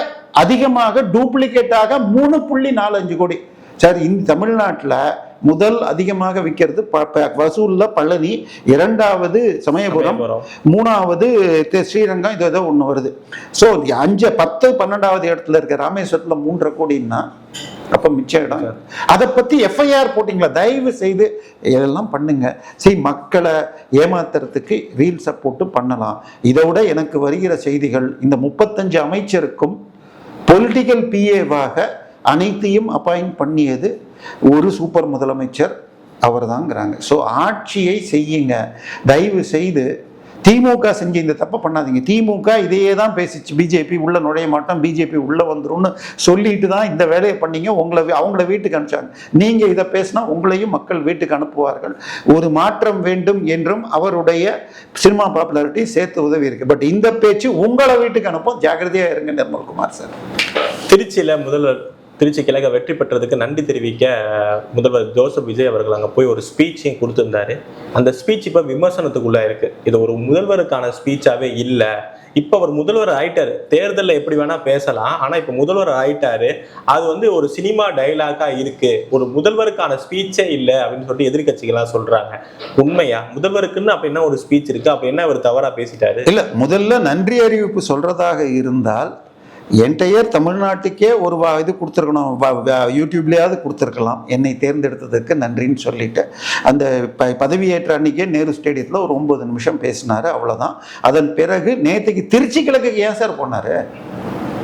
அதிகமாக டூப்ளிகேட்டாக 3.45 கோடி சார். இந்த தமிழ்நாட்டில் முதல் அதிகமாக விற்கிறது வசூல்ல பழனி, 2வது சமயபுரம், 3வது ஸ்ரீரங்கம், இது ஏதோ ஒன்று வருது. ஸோ 5, 10, 12வது இடத்துல இருக்க ராமேஸ்வரத்தில் 3.5 கோடின்னா அப்ப மிச்ச இடம். அதை பத்தி எஃப்ஐஆர் போட்டீங்களா? தயவு செய்து இதெல்லாம் பண்ணுங்க. மக்களை ஏமாத்துறதுக்கு ரீல்ஸை போட்டு பண்ணலாம். இதை விட எனக்கு வருகிற செய்திகள், இந்த 35 அமைச்சருக்கும் பொலிட்டிக்கல் பிஏவாக அனைத்தையும் அப்பாயிண்ட் பண்ணியது ஒரு சூப்பர் முதலமைச்சர் அவர் தாங்கிறாங்க. ஸோ ஆட்சியை செய்யுங்க தயவு செய்து. திமுக செஞ்ச இந்த தப்பை பண்ணாதீங்க. திமுக இதையே தான் பேசிச்சு, பிஜேபி உள்ள நுழைய மாட்டோம், பிஜேபி உள்ள வந்துரும்னு சொல்லிட்டு தான் இந்த வேலையை பண்ணீங்க. அவங்கள வீட்டுக்கு அனுப்பிச்சாங்க. நீங்க இதை பேசினா உங்களையும் மக்கள் வீட்டுக்கு அனுப்புவார்கள். ஒரு மாற்றம் வேண்டும் என்றும் அவருடைய சினிமா பாப்புலாரிட்டி சேர்த்து உதவி இருக்கு. பட் இந்த பேச்சு உங்களை வீட்டுக்கு அனுப்பும், ஜாக்கிரதையா இருங்க. நிர்மல்குமார் சார் திருச்சியில முதல்வர் திருச்சி கிழக்க வெற்றி பெற்றதுக்கு நன்றி தெரிவிக்க முதல்வர் ஜோசப் விஜய் அவர்கள் அங்கே போய் ஒரு ஸ்பீச்சையும் கொடுத்துருந்தாரு. அந்த ஸ்பீச் இப்போ விமர்சனத்துக்குள்ளே இருக்கு. இது ஒரு முதல்வருக்கான ஸ்பீச்சாவே இல்லை. இப்போ அவர் முதல்வர் ஆயிட்டாரு. தேர்தலில் எப்படி வேணா பேசலாம், ஆனால் இப்போ முதல்வர் ஆயிட்டாரு. அது ஒரு சினிமா டைலாக்கா இருக்கு, ஒரு முதல்வருக்கான ஸ்பீச்சே இல்லை அப்படின்னு சொல்லிட்டு எதிர்கட்சிகளாக சொல்றாங்க. உண்மையா முதல்வருக்குன்னு அப்ப என்ன ஒரு ஸ்பீச் இருக்கு? அப்ப என்ன அவர் தவறா பேசிட்டாரு? இல்ல, முதல்ல நன்றி அறிவிப்பு சொல்றதாக இருந்தால் என்டையர் தமிழ்நாட்டுக்கே ஒரு இது கொடுத்துருக்கணும், யூடியூப்லேயாவது கொடுத்துருக்கலாம். என்னை தேர்ந்தெடுத்ததுக்கு நன்றின்னு சொல்லிட்டு அந்த பதவியேற்ற அன்னைக்கே நேரு ஸ்டேடியத்தில் ஒரு 9 நிமிஷம் பேசினார், அவ்வளோதான். அதன் பிறகு நேற்றுக்கு திருச்சி கிழக்குக்கு ஏன் சார் போனார்?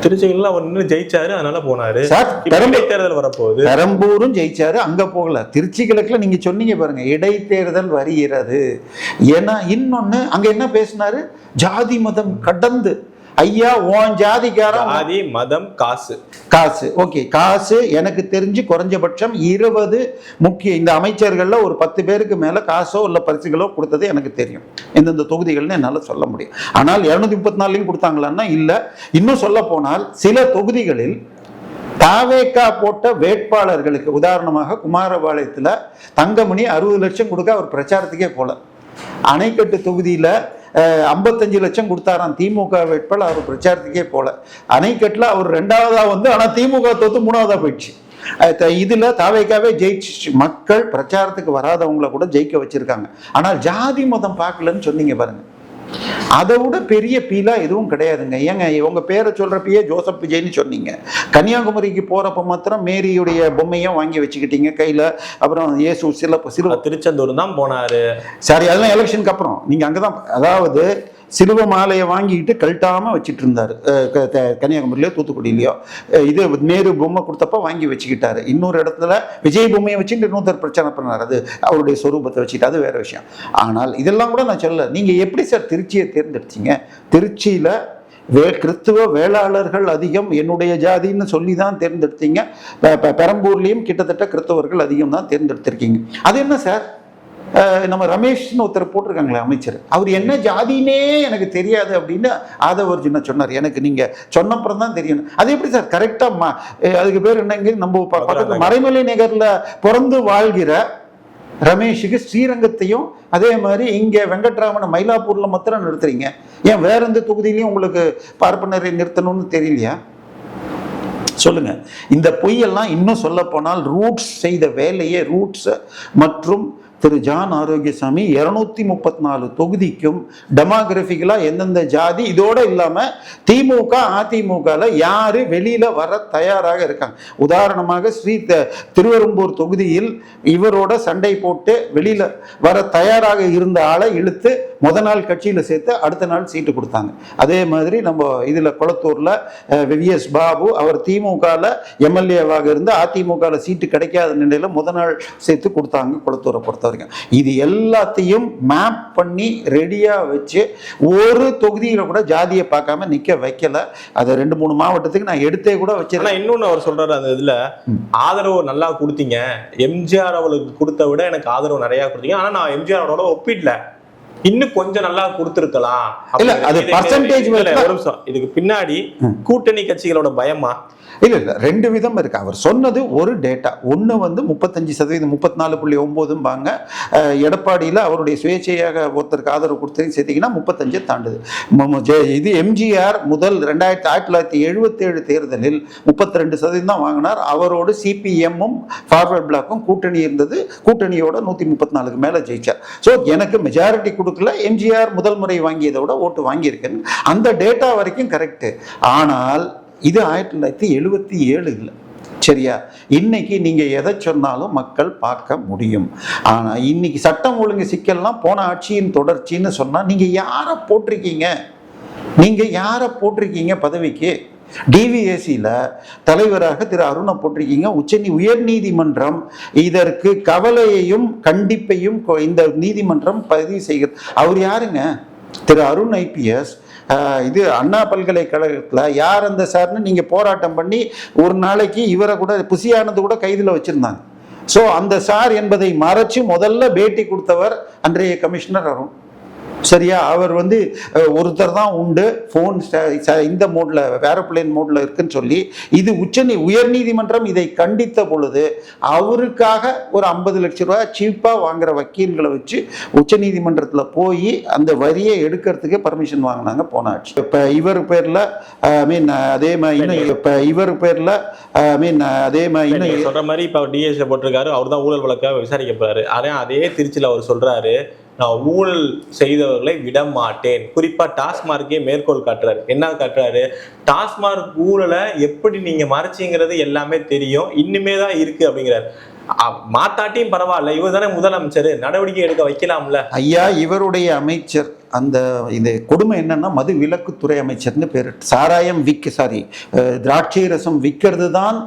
திருச்சியில் அவர் இன்னும் ஜெயிச்சாரு, அதனால போனாரு சார். இடைத்தேர்தல் வரப்போகுது, பெரம்பூரும் ஜெயிச்சாரு, அங்க போகல. திருச்சி கிழக்குல நீங்க சொன்னீங்க பாருங்க, இடைத்தேர்தல் வருகிறது. ஏன்னா இன்னொன்னு அங்க என்ன பேசினாரு, ஜாதி மதம் கடந்து, ஐயா உன் ஜாதிக்காரன், ஜாதி மதம் காசு ஓகே, காசு. எனக்கு தெரிஞ்சு குறைஞ்சபட்சம் 20 முக்கிய இந்த அமைச்சர்கள்ல ஒரு 10 பேருக்கு மேல காசோ இல்ல பரிசுகளோ கொடுத்தது எனக்கு தெரியும். எந்தெந்த தொகுதிகள்னு என்னால சொல்ல முடியும். ஆனால் 234 கொடுத்தாங்களான்னா இல்ல. இன்னும் சொல்ல போனால் சில தொகுதிகளில் தாவேக்கா போட்ட வேட்பாளர்களுக்கு, உதாரணமாக குமாரபாளையத்துல தங்கமணி 60 லட்சம் கொடுக்க அவர் பிரச்சாரத்துக்கே போல. அணைக்கட்டு தொகுதியில 55 லட்சம் கொடுத்தாராம் திமுக வேட்பாளர், அவர் பிரச்சாரத்துக்கே போல. அணைக்கட்டுல அவர் 2வதா வந்து, ஆனா திமுக தோத்து 3வதா போயிடுச்சு. இதுல தாவேக்காவே ஜெயிச்சு, மக்கள் பிரச்சாரத்துக்கு வராதவங்களை கூட ஜெயிக்க வச்சிருக்காங்க. ஆனால் ஜாதி மதம் பார்க்கலன்னு சொன்னீங்க பாருங்க, அதை விட பெரிய பீலா எதுவும் கிடையாதுங்க. ஏங்க உங்க பேரை சொல்றப்பயே ஜோசப் விஜய்னு சொன்னீங்க, கன்னியாகுமரிக்கு போறப்ப மாத்திரம் மேரியுடைய பொம்மையும் வாங்கி வச்சுக்கிட்டீங்க கையில, அப்புறம் இயேசு சில திருச்செந்தூர் தான் போனாரு. சரி, அதெல்லாம் எலெக்ஷனுக்கு அப்புறம் நீங்க அங்கதான், அதாவது சிலுவ மாலையை வாங்கிட்டு கழட்டாம வச்சுட்டு இருந்தாரு கன்னியாகுமரியிலயோ தூத்துக்குடியிலையோ. இது நேரு பொம்மை கொடுத்தப்ப வாங்கி வச்சுக்கிட்டாரு. இன்னொரு இடத்துல விஜய் பொம்மையை வச்சுட்டு இன்னொருத்தர் பிரச்சனை பண்ணார், அது அவருடைய சொரூபத்தை வச்சுட்டு, அது வேற விஷயம். ஆனால் இதெல்லாம் கூட நான் சொல்ல, நீங்க எப்படி சார் திருச்சியை தேர்ந்தெடுத்தீங்க? திருச்சியில கிறிஸ்துவ வேளாளர்கள் அதிகம், என்னுடைய ஜாதின்னு சொல்லி தான் தேர்ந்தெடுத்தீங்க. பெரம்பூர்லயும் கிட்டத்தட்ட கிறிஸ்தவர்கள் அதிகம் தான் தேர்ந்தெடுத்திருக்கீங்க. அது என்ன சார், நம்ம ரமேஷ்னு ஒருத்தர் போட்டிருக்காங்களே அமைச்சர், அவர் என்ன ஜாதினே எனக்கு தெரியாது அப்படின்னு ஆதவர்ஜுன சொன்னார். எனக்கு நீங்க சொன்னப்புறம் தான் தெரியணும். அது எப்படி சார் கரெக்டா, அதுக்கு பேர் என்னங்க, நம்ம பக்கத்து மறைமலை நகர்ல பிறந்து வாழ்கிற ரமேஷுக்கு ஸ்ரீரங்கத்தையும் அதே மாதிரி இங்க வெங்கட்ராமனை மயிலாப்பூர்ல மாத்திரம் நிறுத்துறீங்க, ஏன் வேற எந்த தொகுதியிலையும் உங்களுக்கு பார்ப்பனரை நிறுத்தணும்னு தெரியலையா? சொல்லுங்க. இந்த பொய்யெல்லாம் இன்னும் சொல்ல போனால் ரூட்ஸ் செய்த வேலையே, ரூட்ஸ் மற்றும் திரு ஜான் ஆரோக்கியசாமி 234 தொகுதிக்கும் டெமோகிராபிக்கலா எந்தெந்த ஜாதி, இதோட இல்லாம திமுக அதிமுகல யாரு வெளியில வர தயாராக இருக்காங்க. உதாரணமாக திருவெரும்பூர் தொகுதியில் இவரோட சண்டை போட்டு வெளியில வர தயாராக இருந்த ஆளை இழுத்து முத நாள் கட்சியில சேர்த்து அடுத்த நாள் சீட்டு கொடுத்தாங்க. அதே மாதிரி நம்ம இதுல குளத்தூர்ல VS பாபு, அவர் திமுகல எம்எல்ஏவாக இருந்து அதிமுகல சீட்டு கிடைக்காத நிலையில முத நாள் சேர்த்து கொடுத்தாங்க குளத்தூரை பொறுத்தவரைக்கும். இது எல்லாத்தையும் மேப் பண்ணி ரெடியா வச்சு ஒரு தொகுதியில கூட ஜாதியை பார்க்காம நிக்க வைக்கல. அதை 2-3 மாவட்டத்துக்கு நான் எடுத்தே கூட வச்சிருக்கேன். இன்னொன்னு அவர் சொல்றாரு, அந்த இதுல ஆதரவு நல்லா கொடுத்தீங்க, எம்ஜிஆர் அவளுக்கு கொடுத்த விட எனக்கு ஆதரவு நிறைய கொடுத்தீங்க, ஆனா நான் எம்ஜிஆரோட ஒப்பிடல, இன்னும் கொஞ்சம் நல்லா கொடுத்திருக்கலாம். இல்ல அது பர்சன்டேஜ். இதுக்கு பின்னாடி கூட்டணி கட்சிகளோட பயமா? இல்ல 2 விதம் இருக்கு. அவர் சொன்னது ஒரு டேட்டா. ஒன்று வந்து 35%, 34.9 எடப்பாடியில் அவருடைய சுயேட்சையாக ஒருத்தருக்கு ஆதரவு கொடுத்து சேர்த்தீங்கன்னா 35 தாண்டுது. இது எம்ஜிஆர் முதல் 1977 தேர்தலில் 32% தான் வாங்கினார். அவரோடு சிபிஎம்மும் ஃபார்வர்ட் பிளாக்கும் கூட்டணி இருந்தது. கூட்டணியோட 134க்கு மேலே ஜெயிச்சார். ஸோ எனக்கு மெஜாரிட்டி கொடுக்கல, எம்ஜிஆர் முதல் முறை வாங்கியதை விட ஓட்டு வாங்கியிருக்கேன். அந்த டேட்டா வரைக்கும் கரெக்டு. ஆனால் இது 1977 இல்லை, சரியா? இன்னைக்கு நீங்க எதை சொன்னாலும் மக்கள் பார்க்க முடியும். ஆனா இன்னைக்கு சட்டம் ஒழுங்கு சிக்கல்லாம் போன ஆட்சியின் தொடர்ச்சின்னு சொன்னா நீங்க யாரை போட்டிருக்கீங்க? நீங்க யாரை போட்டிருக்கீங்க பதவிக்கு? டிவிஎஸ்சியில் தலைவராக திரு அருணை போட்டிருக்கீங்க. உயர்நீதிமன்றம் இதற்கு கவலையையும் கண்டிப்பையும் இந்த நீதிமன்றம் பதிவு செய்கிறது. அவர் யாருங்க? திரு அருண் IPS. இது அண்ணா பல்கலைக்கழகத்தில் யார் அந்த சார்னு நீங்கள் போராட்டம் பண்ணி ஒரு நாளைக்கு இவரை கூட புசியானது கூட கைதில் வச்சுருந்தாங்க. ஸோ அந்த சார் என்பதை மறைச்சு முதல்ல பேட்டி கொடுத்தவர் அன்றைய கமிஷனர் அருண், சரியா? அவர் வந்து ஒருத்தர் தான் உண்டு, ஃபோன் இந்த மோட்ல ஏரோப்ளேன் மோட்ல இருக்குன்னு சொல்லி இது உயர்நீதிமன்றம் இதை கண்டித்த பொழுது அவருக்காக ஒரு 50 லட்சம் ரூபாய் சீப்பா வாங்குற வக்கீல்களை வச்சு உச்சநீதிமன்றத்தில் போய் அந்த வரியை எடுக்கிறதுக்கு பர்மிஷன் வாங்கினாங்க போன ஆட்சி. இப்போ இவர் பேர்ல அதே மாதிரி சொல்ற மாதிரி இப்போ டிஎஸ் போட்டிருக்காரு, அவர் தான் ஊழல் வழக்காக விசாரிக்க போறாரு. அதே திருச்சியில் அவர் சொல்றாரு, நான் ஊழல் செய்தவர்களை விட மாட்டேன். குறிப்பா டாஸ்மார்க்கே மேற்கோள் காட்டுறாரு. என்ன காட்டுறாரு? டாஸ்மார்க் ஊழலை எப்படி நீங்க மறைச்சிங்கிறது எல்லாமே தெரியும், இன்னுமே தான் இருக்கு அப்படிங்கிறாரு. மாத்தாட்டியும் பரவாயில்ல, இவர் தானே முதலமைச்சர், நடவடிக்கை எடுக்க வைக்கலாம்ல. ஐயா, இவருடைய அமைச்சர் அந்த இந்த கொடுமை என்னன்னா மது விலக்குத்துறை அமைச்சர்னு பேர். சாராயம் திராட்சை ரசம் விற்கிறது தான்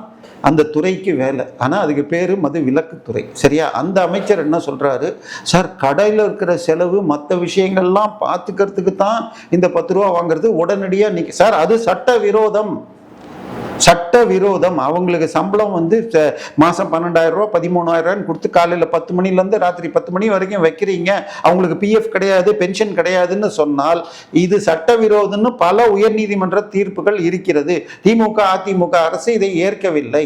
அந்த துறைக்கு வேலை. ஆனால் அதுக்கு பேர் மது விலக்குத்துறை, சரியா? அந்த அமைச்சர் என்ன சொல்கிறாரு, சார் கடையில் இருக்கிற செலவு மற்ற விஷயங்கள்லாம் பார்த்துக்கிறதுக்கு தான் இந்த 10 ரூபா வாங்குறது, உடனடியாக நிற்க சார், அது சட்டவிரோதம். அவங்களுக்கு சம்பளம் வந்து மாதம் 12,000 ரூபா 13,000 கொடுத்து காலையில் 10 மணிலேருந்து ராத்திரி 10 மணி வரைக்கும் வைக்கிறீங்க, அவங்களுக்கு பிஎஃப் கிடையாது, பென்ஷன் கிடையாதுன்னு சொன்னால் இது சட்டவிரோதம்னு பல உயர்நீதிமன்ற தீர்ப்புகள் இருக்கிறது. திமுக அதிமுக அரசு இதை ஏற்கவில்லை.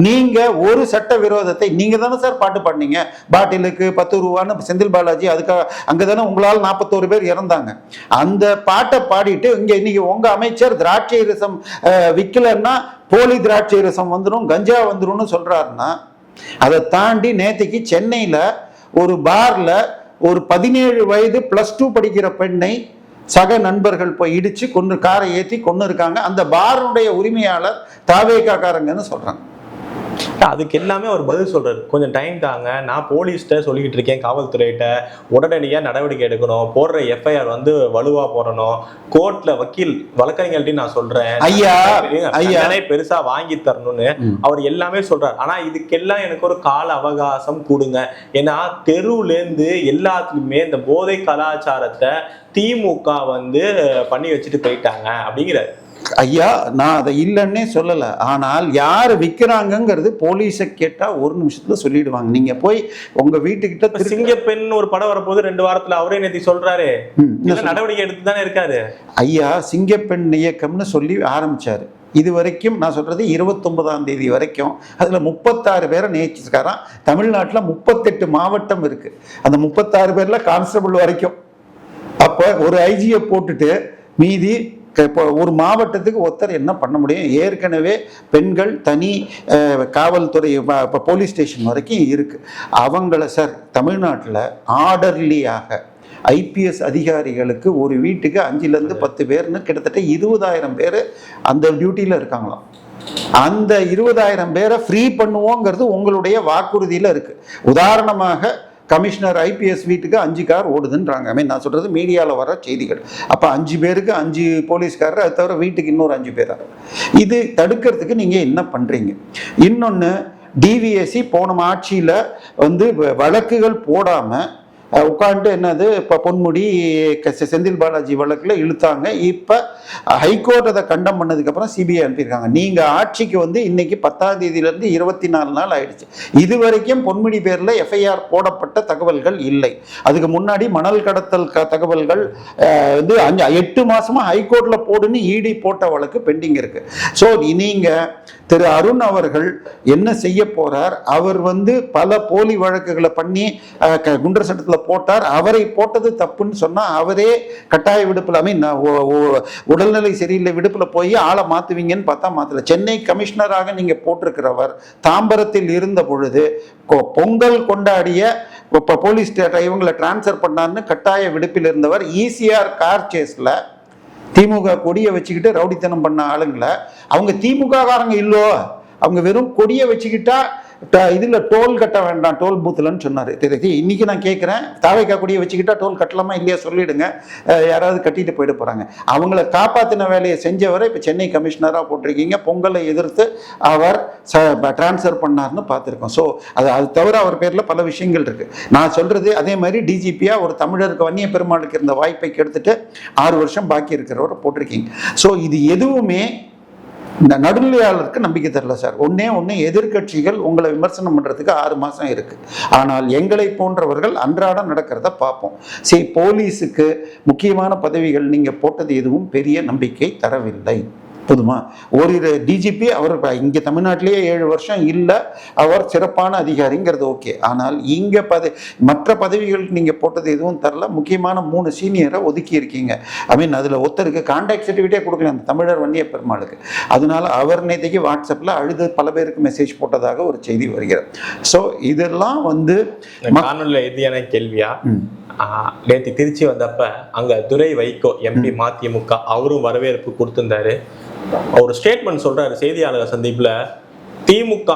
நீங்கள் ஒரு சட்டவிரோதத்தை நீங்கள் தானே சார் பாட்டு பாடினீங்க, பாட்டிலுக்கு 10 ரூபான்னு செந்தில் பாலாஜி, அதுக்காக அங்கே தானே உங்களால் 41 பேர் இறந்தாங்க. அந்த பாட்டை பாடிட்டு இங்கே இன்னைக்கு உங்கள் அமைச்சர் திராட்சை ரசம் விற்கலன்னா போலி திராட்சை ரசம் வந்துடும், கஞ்சா வந்துடும் சொல்றாருன்னா, அதை தாண்டி நேற்றுக்கு சென்னையில் ஒரு பார்ல ஒரு 17 வயது +2 படிக்கிற பெண்ணை சக நண்பர்கள் போய் இடிச்சு காரை ஏற்றி கொண்டு இருக்காங்க. அந்த பாருடைய உரிமையாளர் தாவேகாக்காரங்கன்னு சொல்றாங்க. அதுக்கு எல்லாமே அவர் பதில் சொல்றாரு, கொஞ்சம் டைம் தாங்க, நான் போலீஸ்கிட்ட சொல்லிக்கிட்டு இருக்கேன், காவல்துறையிட்ட உடனடியாக நடவடிக்கை எடுக்கணும், போடுற எஃப்ஐஆர் வந்து வலுவா போடணும், கோர்ட்ல வழக்கறிஞர்கள்ட்ட நான் சொல்றேன், ஐயா பெருசா வாங்கி தரணும்னு அவர் எல்லாமே சொல்றாரு. ஆனா இதுக்கெல்லாம் எனக்கு ஒரு கால அவகாசம் கொடுங்க. ஏன்னா தெருவுல இருந்து எல்லாத்துலயுமே இந்த போதை கலாச்சாரத்தை திமுக வந்து பண்ணி வச்சுட்டு போயிட்டாங்க அப்படிங்கிறாரு. ஐயா, நான் அதை இல்லைன்னே சொல்லலை, ஆனால் யார் விற்கிறாங்கிறது போலீஸை கேட்டால் ஒரு நிமிஷத்துல சொல்லிடுவாங்க. நீங்க போய் உங்க வீட்டுக்கிட்ட சிங்கப்பெண் ஒரு படம் வரப்போது 2 வாரத்துல அவரே நேத்தி சொல்றாரு, நடவடிக்கை எடுத்து தானே இருக்காரு. ஐயா, சிங்கப்பெண் இயக்கம்னு சொல்லி ஆரம்பிச்சாரு. இது வரைக்கும் நான் சொல்றது 29ஆம் தேதி வரைக்கும் அதுல 36 பேரை நியமிச்சிருக்காராம். தமிழ்நாட்டில் 38 மாவட்டம் இருக்கு. அந்த 36 பேர்ல கான்ஸ்டபிள் வரைக்கும். அப்போ ஒரு ஐஜியை போட்டுட்டு மீதி இப்போ ஒரு மாவட்டத்துக்கு ஒருத்தர் என்ன பண்ண முடியும்? ஏற்கனவே பெண்கள் தனி காவல்துறை போலீஸ் ஸ்டேஷன் வரைக்கும் இருக்கு. அவங்கள சார் தமிழ்நாட்டில் ஆர்டர்லியாக ஐபிஎஸ் அதிகாரிகளுக்கு ஒரு வீட்டுக்கு 5லேருந்து 10 பேர்னு கிட்டத்தட்ட 20,000 பேர் அந்த டியூட்டியில் இருக்காங்களாம். அந்த 20,000 பேரை ஃப்ரீ பண்ணுவோங்கிறது உங்களுடைய வாக்குறுதியில் இருக்கு. உதாரணமாக கமிஷனர் ஐபிஎஸ் வீட்டுக்கு 5 கார் ஓடுதுன்றாங்க. நான் சொல்றது மீடியாவில் வர செய்திகள். அப்போ 5 பேருக்கு 5 போலீஸ்காரர், அது தவிர வீட்டுக்கு இன்னொரு 5 பேரா? இது தடுக்கிறதுக்கு நீங்க என்ன பண்றீங்க? இன்னொன்று, டிவிஎஸ்சி போன ஆட்சியில் வந்து வழக்குகள் போடாம உட்காந்துட்டு என்னது இப்போ பொன்முடி செந்தில் பாலாஜி வழக்கில் இழுத்தாங்க. இப்போ ஹைகோர்ட் அதை கண்டம் பண்ணதுக்கப்புறம் சிபிஐ அனுப்பியிருக்காங்க. நீங்கள் ஆட்சிக்கு வந்து இன்னைக்கு 10ஆம் தேதியிலேருந்து 24 நாள் ஆயிடுச்சு. இது வரைக்கும் பொன்முடி பேரில் எஃப்ஐஆர் போடப்பட்ட தகவல்கள் இல்லை. அதுக்கு முன்னாடி மணல் கடத்தல் தகவல்கள் வந்து 8 மாசமா ஹைகோர்ட்டில் போடுன்னு இடி போட்ட வழக்கு பெண்டிங் இருக்கு. ஸோ நீங்கள் திரு அருண் அவர்கள் என்ன செய்ய போறார்? அவர் வந்து பல போலி வழக்குகளை பண்ணி குண்டர் சட்டத்தில் போட்டார். அவரை போட்டது தப்புன்னு சொன்னா அவரே கட்டாய விடுப்புல உடல்நிலை சரியில்லை விடுப்புல போய் ஆளை மாத்துவீங்கன்னு பார்த்தா மாத்தல. சென்னை கமிஷனராக நீங்க போட்டிருக்கிறவர் தாம்பரத்தில் இருந்த பொழுது பொங்கல் கொண்டாடிய போலீஸ் இவங்களை டிரான்ஸ்பர் பண்ணார்னு கட்டாய விடுப்பில் இருந்தவர் ஈசிஆர் கார் சேஸ்ல திமுக கொடியை வச்சுக்கிட்டு ரவுடித்தனம் பண்ண ஆளுங்களை அவங்க திமுக காரங்க இல்லோ, அவங்க வெறும் கொடியை வச்சுக்கிட்டா இதில் டோல் கட்ட வேண்டாம், டோல் பூத்துலன்னு சொன்னார். இன்னைக்கு நான் கேட்குறேன், தாவைக்கா கொடியை வச்சுக்கிட்டா டோல் கட்டலாமா இல்லையா சொல்லிடுங்க, யாராவது கட்டிட்டு போயிட போகிறாங்க. அவங்கள காப்பாற்றின வேலையை செஞ்சவரை இப்போ சென்னை கமிஷனராக போட்டிருக்கீங்க. பொங்கலை எதிர்த்து அவர் டிரான்ஸ்ஃபர் பண்ணார்னு பார்த்துருக்கோம். ஸோ அது தவிர அவர் பேரில் பல விஷயங்கள் இருக்குது. நான் சொல்கிறது அதே மாதிரி டிஜிபியாக ஒரு தமிழருக்கு வன்னிய பெருமாளுக்கு இருந்த வாய்ப்பை கெடுத்துட்டு 6 வருஷம் பாக்கி இருக்கிறவரை போட்டிருக்கீங்க. ஸோ இது எதுவுமே இந்த நடுநிலையாளருக்கு நம்பிக்கை தரல சார். ஒன்று எதிர்கட்சிகள் உங்களை விமர்சனம் பண்ணுறதுக்கு 6 மாதம் இருக்குது. ஆனால் எங்களை போன்றவர்கள் அன்றாடம் நடக்கிறத பார்ப்போம். சரி, போலீஸுக்கு முக்கியமான பதவிகள் நீங்கள் போட்டது எதுவும் பெரிய நம்பிக்கை தரவில்லை. போதுமா? ஒரு டிஜிபி அவர் இங்கே தமிழ்நாட்டிலேயே 7 வருஷம் இல்லை, அவர் சிறப்பான அதிகாரிங்கிறது ஓகே. ஆனால் இங்கே மற்ற பதவிகளுக்கு நீங்கள் போட்டது எதுவும் தரல. முக்கியமான 3 சீனியரை ஒதுக்கி இருக்கீங்க. ஐ மீன் அதில் ஒருத்தருக்கு கான்டாக்ட் சர்டிஃபிகேட்டே கொடுக்கல அந்த தமிழர் வன்னிய பெருமாளுக்கு. அதனால அவர் நேற்றுக்கு வாட்ஸ்அப்பில் அழுது பல பேருக்கு மெசேஜ் போட்டதாக ஒரு செய்தி வருகிறது. ஸோ இதெல்லாம் வந்து காணொலியில் எதியான கேள்வியா? நேற்று திருச்சி வந்தப்ப அங்க துரை வைகோ எம்பி மதிமுக அவரும் வரவேற்பு கொடுத்திருந்தாரு. ஒரு ஸ்டேட்மெண்ட் சொல்றாரு செய்தியாளர் சந்திப்புல, திமுக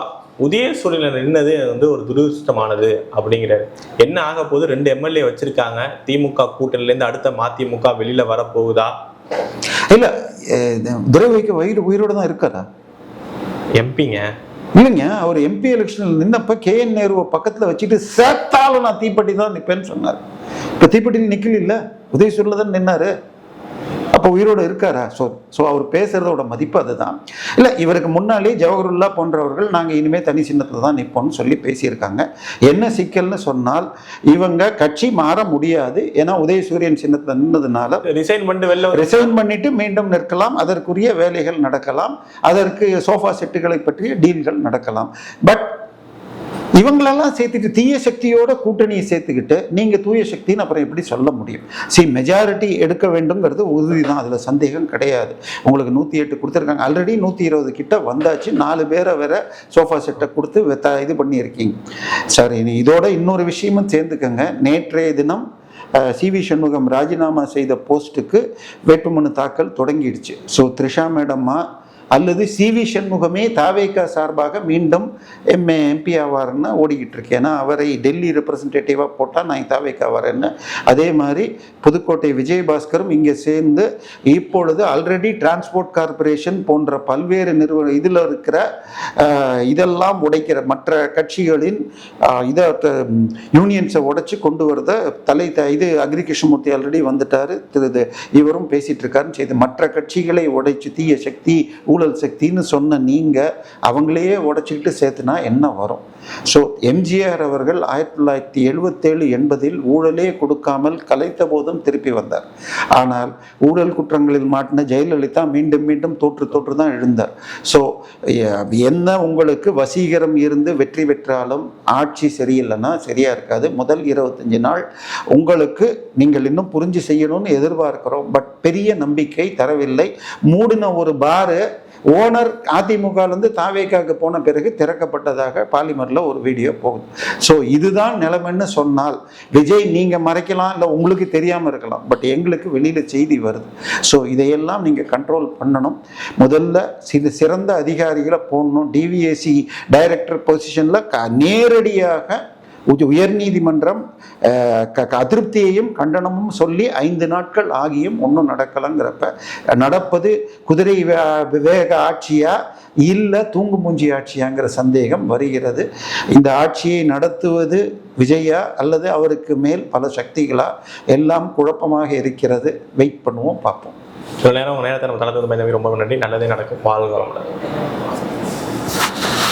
உதயசூரியன் நின்னது வந்து ஒரு துரதிருஷ்டமானது அப்படிங்கிறாரு. என்ன ஆக போது? 2 எம்எல்ஏ வச்சிருக்காங்க. திமுக கூட்டணில இருந்து அடுத்த மதிமுக வெளியில வரப்போகுதா? இல்ல, துரை வைகோ உயிரோடு தான் இருக்காரா? எம்பிங்க இல்லைங்க, அவர் எம்பி எலெக்ஷனில் நின்னப்ப KN நேருவை பக்கத்தில் வச்சுட்டு சேர்த்தாலும் நான் தீப்பெட்டி தான் நிற்பேன்னு சொன்னார். இப்போ தீப்பெட்டி நிக்கல இல்லை, உதயசூரில் தான் நின்னாரு. அப்போ உயிரோடு இருக்காரா? ஸோ அவர் பேசுறதோட மதிப்பு அதுதான். இல்லை, இவருக்கு முன்னாலே ஜவஹருல்லா போன்றவர்கள் நாங்கள் இனிமேல் தனி சின்னத்தில் தான் நிற்போம்னு சொல்லி பேசியிருக்காங்க. என்ன சிக்கல்னு சொன்னால், இவங்க கட்சி மாற முடியாது. ஏன்னா உதயசூரியன் சின்னத்தில் நின்னதுனால ரிசைன் பண்ணிட்டு மீண்டும் நிற்கலாம். அதற்குரிய வேலைகள் நடக்கலாம். அதற்கு சோஃபா செட்டுகளை பற்றிய டீல்கள் நடக்கலாம். பட் இவங்களெல்லாம் சேர்த்துட்டு தீய சக்தியோட கூட்டணியை சேர்த்துக்கிட்டு நீங்க தூய சக்தின்னு அப்புறம் எப்படி சொல்ல முடியும்? மெஜாரிட்டி எடுக்க வேண்டும்ங்கிறது உறுதி தான், அதுல சந்தேகம் கிடையாது. உங்களுக்கு 108 கொடுத்துருக்காங்க, ஆல்ரெடி 120 கிட்ட வந்தாச்சு. 4 பேரை வேற சோஃபா செட்டை கொடுத்து இது பண்ணியிருக்கீங்க. சரி, இதோட இன்னொரு விஷயமும் சேர்ந்துக்கங்க. நேற்றைய தினம் CV சண்முகம் ராஜினாமா செய்த போஸ்ட்டுக்கு வேட்புமனு தாக்கல் தொடங்கிடுச்சு. ஸோ த்ரிஷா மேடம்மா அல்லது CV சண்முகமே தாவேகா சார்பாக மீண்டும் MP ஆவார்னு ஓடிக்கிட்டு இருக்கு. ஏன்னா அவரை டெல்லி ரெப்ரசன்டேட்டிவாக போட்டால் நான் தாவேகா வரேன்னு. அதே மாதிரி புதுக்கோட்டை விஜயபாஸ்கரும் இங்கே சேர்ந்து இப்பொழுது ஆல்ரெடி டிரான்ஸ்போர்ட் கார்பரேஷன் போன்ற பல்வேறு இதில் இருக்கிற இதெல்லாம் உடைக்கிற மற்ற கட்சிகளின் யூனியன்ஸை உடைச்சு கொண்டு வரத இது அக்ரி கிருஷ்ணமூர்த்தி ஆல்ரெடி வந்துட்டாரு, இவரும் பேசிட்டு இருக்காருன்னு செய்து மற்ற கட்சிகளை உடைச்சு தீய சக்தி ஊழல் சக்தின்னு சொன்ன நீங்க அவங்களையே உடைச்சிக்கிட்டு சேர்த்துனா என்ன வரும்? ஸோ எம்ஜிஆர் அவர்கள் 1977-80 ஊழலே கொடுக்காமல் கலைத்த போதும் திருப்பி வந்தார். ஆனால் ஊழல் குற்றங்களில் மாட்டின ஜெயலலிதா மீண்டும் மீண்டும் தோற்று தான் எழுந்தார். ஸோ என்ன உங்களுக்கு வசீகரம் இருந்து வெற்றி பெற்றாலும் ஆட்சி சரியில்லைன்னா சரியா இருக்காது. முதல் 25 நாள் உங்களுக்கு நீங்கள் இன்னும் புரிஞ்சு செய்யணும்னு எதிர்பார்க்கிறோம். பட் பெரிய நம்பிக்கை தரவில்லை. மூடின ஒரு பாரு ஓனர் அதிமுகலேருந்து தாவேகாவுக்கு போன பிறகு திறக்கப்பட்டதாக பாலிமரில் ஒரு வீடியோ போகுது. ஸோ இதுதான் நிலைமைன்னு சொன்னால் விஜய் நீங்கள் மறைக்கலாம், இல்லை உங்களுக்கு தெரியாமல் இருக்கலாம், பட் எங்களுக்கு வெளியில் செய்தி வருது. ஸோ இதையெல்லாம் நீங்கள் கண்ட்ரோல் பண்ணணும். முதல்ல சிறந்த அதிகாரிகளை போடணும். DVAC டைரக்டர் பொசிஷனில் நேரடியாக உயர்நீதிமன்றம் அதிருப்தியையும் கண்டனமும் சொல்லி 5 நாட்கள் ஆகியும் ஒன்றும் நடக்கலைங்கிறப்ப நடப்பது குதிரை வேக ஆட்சியா இல்லை தூங்கு மூஞ்சி ஆட்சியாங்கிற சந்தேகம் வருகிறது. இந்த ஆட்சியை நடத்துவது விஜயா அல்லது அவருக்கு மேல் பல சக்திகளா எல்லாம் குழப்பமாக இருக்கிறது. வெயிட் பண்ணுவோம், பார்ப்போம். நேரத்தை நம்ம தளர்த்து ரொம்ப நன்றி. நல்லதே நடக்கும். வாழ்க வளமுடன்.